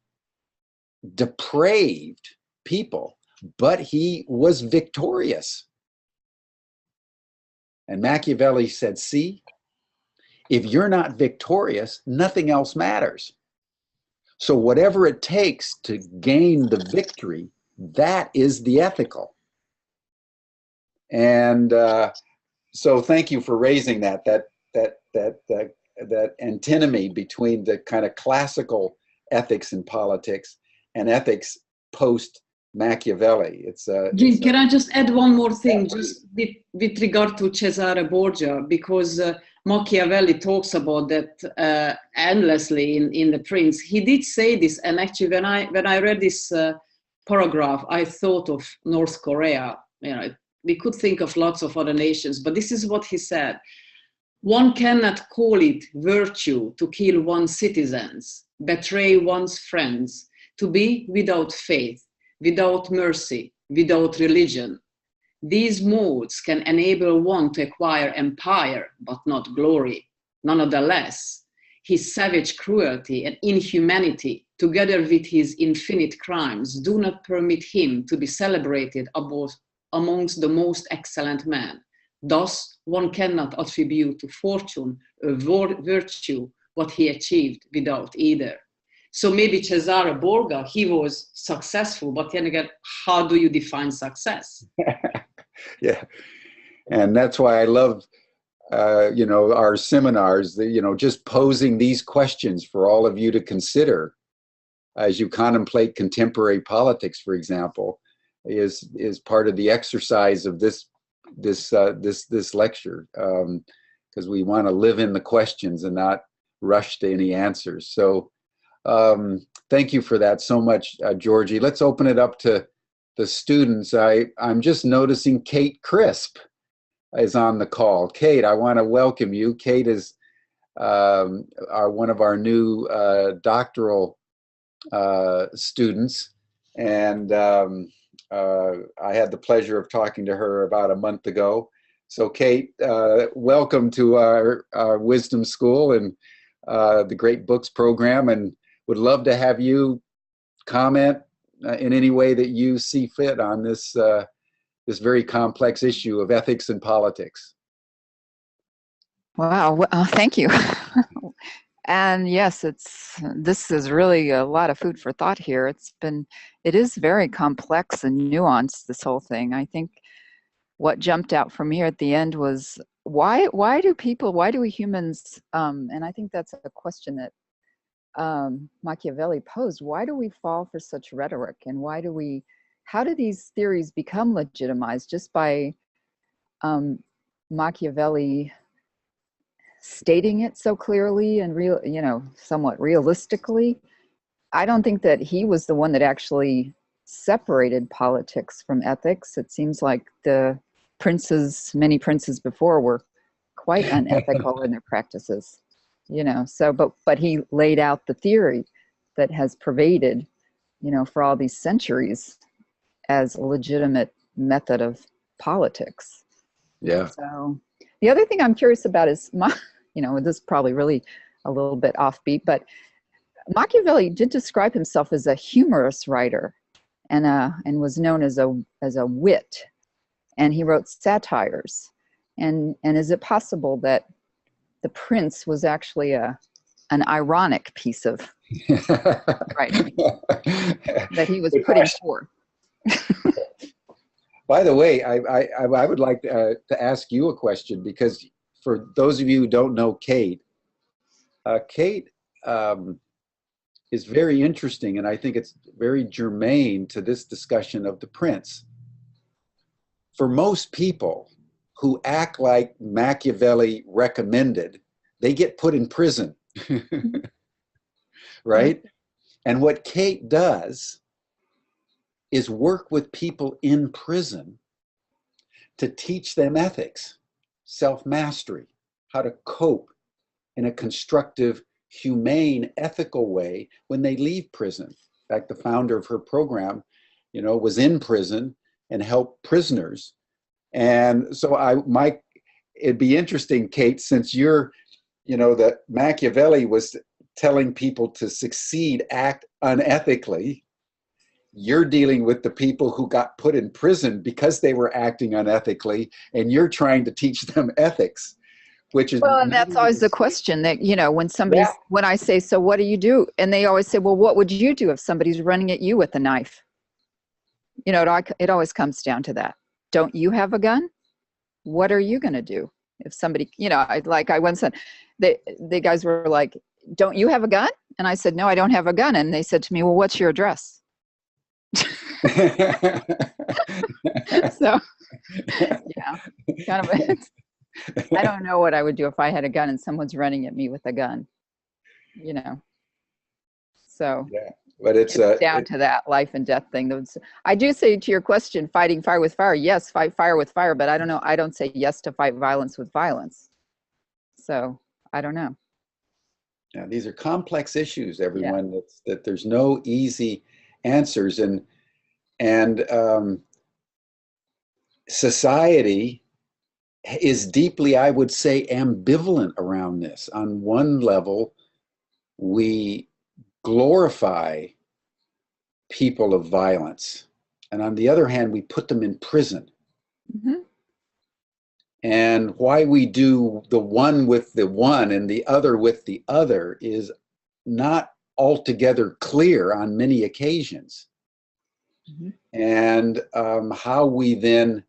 depraved people, but he was victorious. And Machiavelli said, see, if you're not victorious, nothing else matters. So whatever it takes to gain the victory, that is the ethical. And so thank you for raising that antinomy between the kind of classical ethics in politics and ethics post Machiavelli. Jim, can I just add one more thing, Yeah, just with regard to Cesare Borgia, because Machiavelli talks about that endlessly in The Prince. He did say this, and actually, when I read this paragraph, I thought of North Korea. You know, we could think of lots of other nations, but this is what he said: one cannot call it virtue to kill one's citizens, betray one's friends, to be without faith, without mercy, without religion. These modes can enable one to acquire empire, but not glory. Nonetheless, his savage cruelty and inhumanity, together with his infinite crimes, do not permit him to be celebrated amongst the most excellent men. Thus, one cannot attribute to fortune or virtue what he achieved without either. So maybe Cesare Borgia, he was successful, but then again, how do you define success? yeah. And that's why I love, our seminars, just posing these questions for all of you to consider as you contemplate contemporary politics, for example, is part of the exercise of this lecture, because we want to live in the questions and not rush to any answers. So thank you for that so much, Georgie. Let's open it up to the students. I'm just noticing Kate Crisp is on the call. Kate, I want to welcome you. Kate is one of our new doctoral students, and I had the pleasure of talking to her about a month ago. So Kate, welcome to our Wisdom School and the Great Books program, and would love to have you comment in any way that you see fit on this very complex issue of ethics and politics. Wow, well, thank you. And yes, this is really a lot of food for thought here. It is very complex and nuanced, this whole thing. I think what jumped out from here at the end was why do we humans, and I think that's a question that Machiavelli posed, why do we fall for such rhetoric, and how do these theories become legitimized just by Machiavelli stating it so clearly and somewhat realistically? I don't think that he was the one that actually separated politics from ethics. It seems like many princes before were quite unethical in their practices, but he laid out the theory that has pervaded, for all these centuries as a legitimate method of politics. Yeah. So the other thing I'm curious about is, this is probably really a little bit offbeat, but Machiavelli did describe himself as a humorous writer and was known as a wit, and he wrote satires. And is it possible that The Prince was actually an ironic piece of writing that he was putting forth? By the way, I would like to ask you a question, because for those of you who don't know Kate, Kate is very interesting, and I think it's very germane to this discussion of The Prince. For most people who act like Machiavelli recommended, they get put in prison, right? And what Kate does is work with people in prison to teach them ethics, self-mastery, how to cope in a constructive, humane, ethical way when they leave prison. In fact, the founder of her program, was in prison and helped prisoners. And so it'd be interesting, Kate, since you're, that Machiavelli was telling people to succeed, act unethically, you're dealing with the people who got put in prison because they were acting unethically, and you're trying to teach them ethics, which is Well, and that's always the question that, you know, when somebody's, when I say, so what do you do? And they always say, well, what would you do if somebody's running at you with a knife? You know, it always comes down to that. Don't you have a gun? What are you going to do if somebody, you know, I once said, the guys were like, don't you have a gun? And I said, no, I don't have a gun. And they said to me, well, what's your address? So, yeah, kind of. I don't know what I would do if I had a gun and someone's running at me with a gun, you know. So yeah, but it's down to that life and death thing. I do say to your question, fighting fire with fire. Yes, fight fire with fire, but I don't know. I don't say yes to fight violence with violence. So I don't know. Yeah, these are complex issues, everyone. Yeah. That there's no easy answers, and society is deeply, I would say, ambivalent around this. On one level, we glorify people of violence, and on the other hand, we put them in prison. Mm-hmm. And why we do the one with the one and the other with the other is not altogether clear on many occasions. Mm-hmm. And how we then,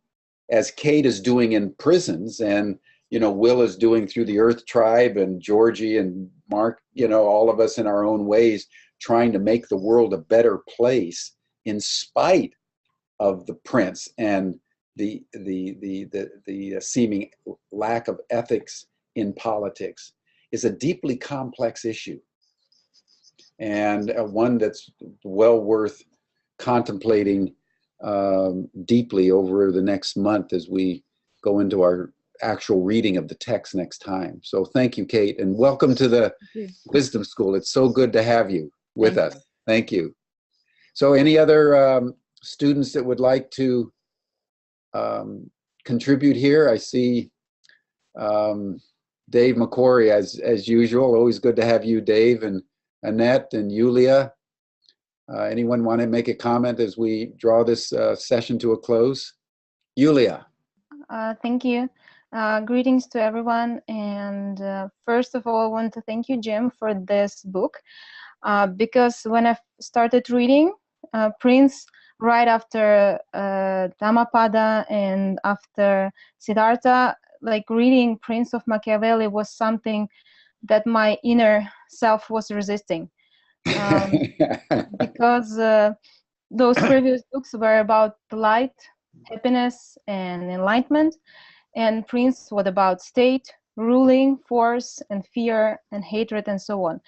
as Kate is doing in prisons, and you know, Will is doing through the Earth Tribe, and Georgie and Mark, you know, all of us in our own ways, trying to make the world a better place in spite of the prince and the seeming lack of ethics in politics, is a deeply complex issue, and one that's well worth contemplating deeply over the next month as we go into our actual reading of the text next time. So thank you, Kate, and welcome to the Wisdom School. It's so good to have you with us. Thank you. So any other students that would like to contribute here? I see Dave McCory as usual. Always good to have you, Dave, and Annette and Yulia. Anyone want to make a comment as we draw this session to a close? Yulia. Thank you. Greetings to everyone. And first of all, I want to thank you, Jim, for this book. Because when I started reading Prince right after Dhammapada and after Siddhartha, like reading Prince of Machiavelli was something that my inner self was resisting. Because those previous books were about light, happiness, and enlightenment, and Prince was about state, ruling, force, and fear, and hatred, and so on.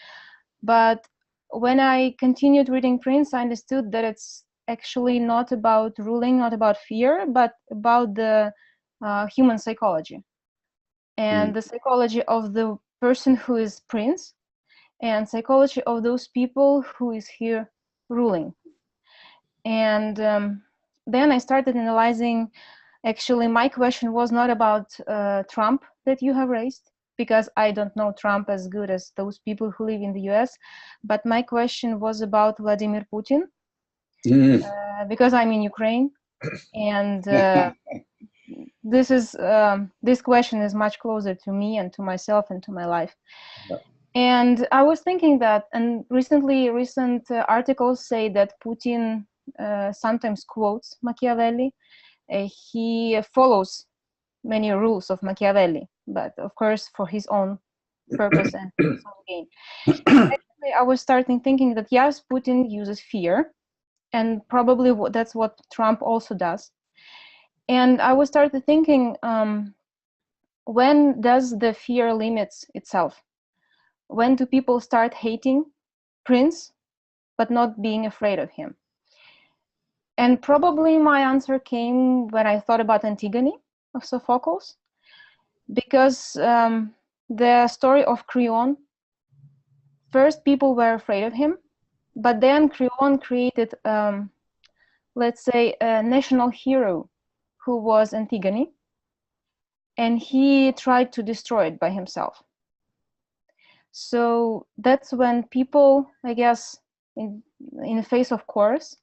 But when I continued reading Prince, I understood that it's actually not about ruling, not about fear, but about the human psychology, and the psychology of the person who is Prince, and psychology of those people who is here ruling. And then I started analyzing, actually my question was not about Trump that you have raised, because I don't know Trump as good as those people who live in the US, but my question was about Vladimir Putin, because I'm in Ukraine, and this question is much closer to me and to myself and to my life. And I was thinking that, and recent articles say that Putin sometimes quotes Machiavelli. He follows many rules of Machiavelli, but of course for his own purpose and for his own gain. Actually, I was starting thinking that yes, Putin uses fear, and probably that's what Trump also does. And I was started thinking, when does the fear limits itself? When do people start hating Prince, but not being afraid of him? And probably my answer came when I thought about Antigone of Sophocles, because the story of Creon, first people were afraid of him, but then Creon created, let's say, a national hero who was Antigone, and he tried to destroy it by himself. So that's when people, I guess, in the face of course,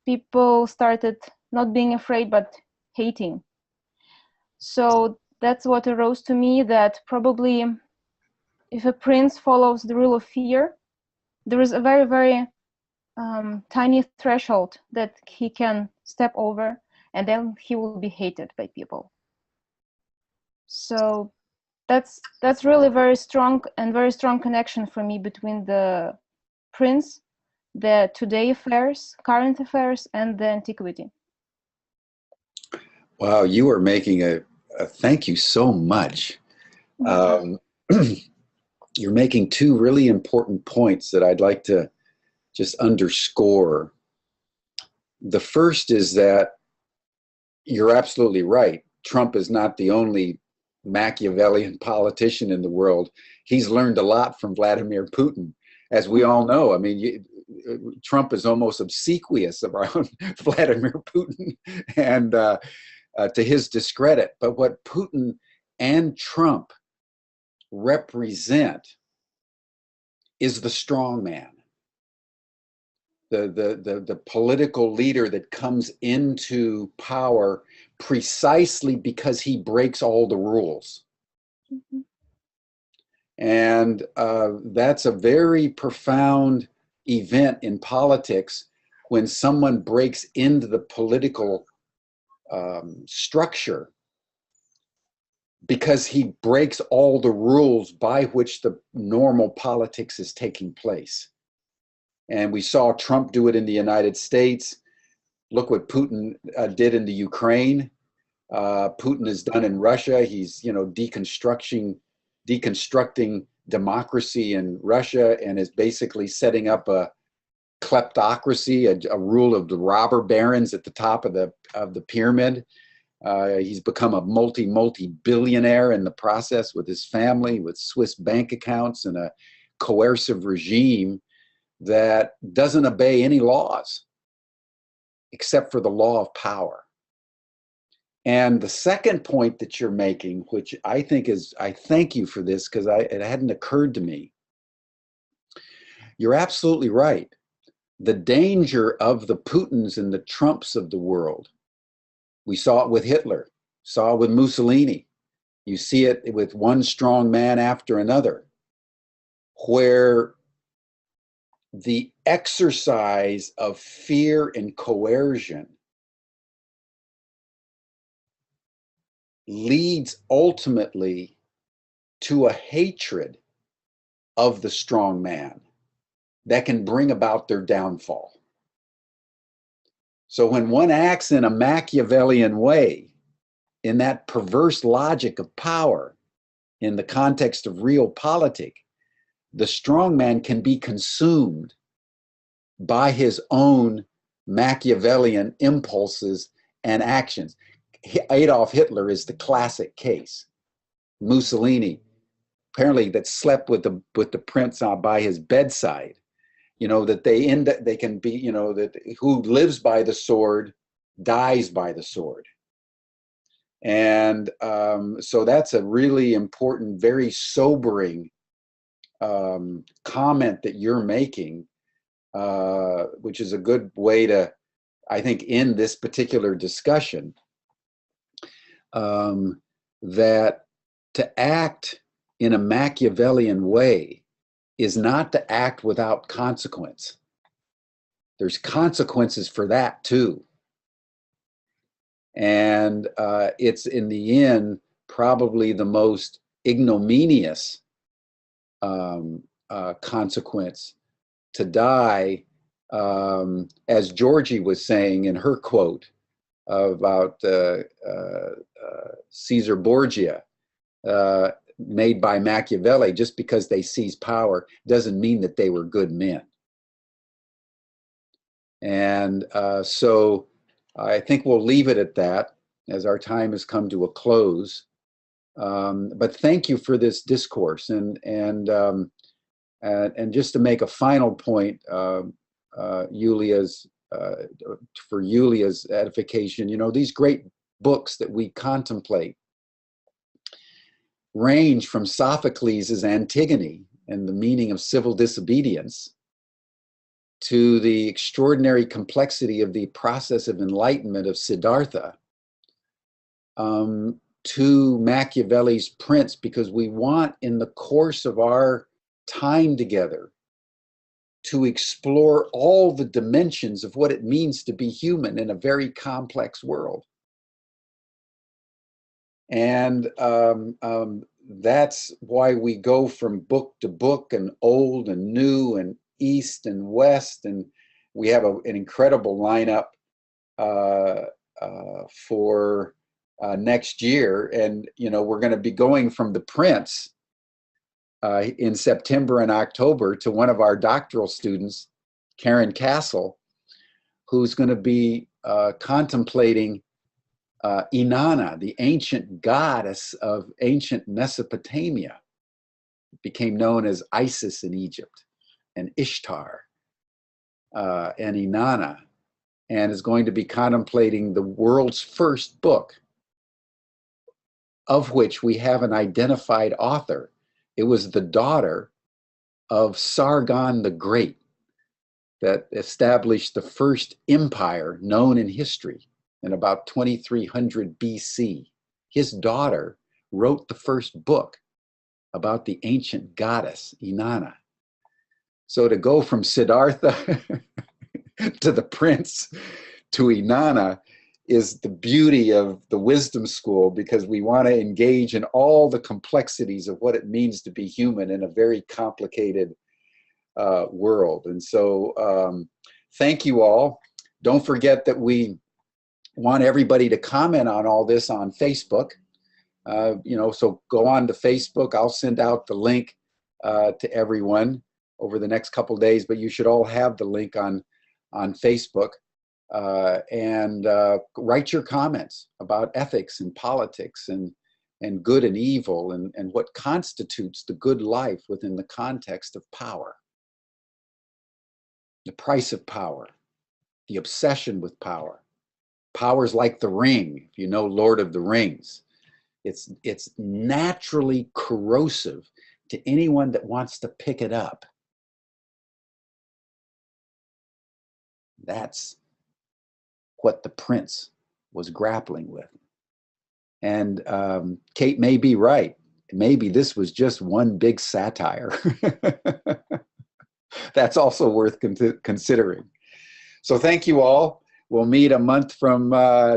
people started not being afraid but hating. So that's what arose to me, that probably if a prince follows the rule of fear, there is a very, very tiny threshold that he can step over, and then he will be hated by people. So that's really very strong connection for me between the prince, the today affairs, current affairs, and the antiquity. Wow, you are making a thank you so much. You're making two really important points that I'd like to just underscore. The first is that you're absolutely right. Trump is not the only Machiavellian politician in the world. He's learned a lot from Vladimir Putin, as we all know. I mean, Trump is almost obsequious around Vladimir Putin, and to his discredit. But what Putin and Trump represent is the strong man, the political leader that comes into power precisely because he breaks all the rules. Mm-hmm. And that's a very profound event in politics, when someone breaks into the political structure because he breaks all the rules by which the normal politics is taking place. And we saw Trump do it in the United States. Look what Putin did in the Ukraine. Putin has done in Russia. He's, deconstructing democracy in Russia, and is basically setting up a kleptocracy, a rule of the robber barons at the top of the pyramid. He's become a multi-billionaire in the process, with his family, with Swiss bank accounts, and a coercive regime that doesn't obey any laws except for the law of power. And the second point that you're making, which I think I thank you for this, because it hadn't occurred to me. You're absolutely right. The danger of the Putins and the Trumps of the world, we saw it with Hitler, saw it with Mussolini. You see it with one strong man after another, where the exercise of fear and coercion leads ultimately to a hatred of the strong man that can bring about their downfall. So when one acts in a Machiavellian way, in that perverse logic of power, in the context of real politics, the strong man can be consumed by his own Machiavellian impulses and actions. Adolf Hitler is the classic case. Mussolini, apparently, that slept with the prince by his bedside. That they can be, that who lives by the sword dies by the sword. And so that's a really important, very sobering comment that you're making, which is a good way to, I think, end this particular discussion. That to act in a Machiavellian way is not to act without consequence. There's consequences for that too. And it's, in the end, probably the most ignominious consequence to die, as Georgie was saying in her quote about Caesar Borgia, made by Machiavelli. Just because they seized power doesn't mean that they were good men. And so I think we'll leave it at that, as our time has come to a close. But thank you for this discourse. And just to make a final point, Yulia's for Yulia's edification, these great books that we contemplate range from Sophocles' Antigone and the meaning of civil disobedience to the extraordinary complexity of the process of enlightenment of Siddhartha, to Machiavelli's Prince, because we want, in the course of our time together, to explore all the dimensions of what it means to be human in a very complex world. And that's why we go from book to book, and old and new, and east and west, and we have an incredible lineup for next year. And we're going to be going from the Prince in September and October to one of our doctoral students, Karen Castle, who's going to be contemplating Inanna, the ancient goddess of ancient Mesopotamia. It became known as Isis in Egypt, and Ishtar, and Inanna, and is going to be contemplating the world's first book, of which we have an identified author. It was the daughter of Sargon the Great that established the first empire known in history in about 2300 BC. His daughter wrote the first book about the ancient goddess Inanna. So to go from Siddhartha to the Prince to Inanna is the beauty of the wisdom school, because we want to engage in all the complexities of what it means to be human in a very complicated world. And so thank you all. Don't forget that we want everybody to comment on all this on Facebook. So go on to Facebook. I'll send out the link to everyone over the next couple of days, but you should all have the link on Facebook. And write your comments about ethics and politics and good and evil, and what constitutes the good life within the context of power. The price of power, the obsession with power. Power's like the ring, if you know Lord of the Rings. It's naturally corrosive to anyone that wants to pick it up. That's what the Prince was grappling with. And Kate may be right. Maybe this was just one big satire. That's also worth considering. So thank you all. We'll meet a month from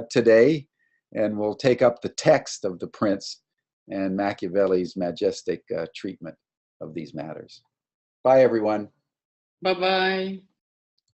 today, and we'll take up the text of the Prince and Machiavelli's majestic treatment of these matters. Bye, everyone. Bye-bye.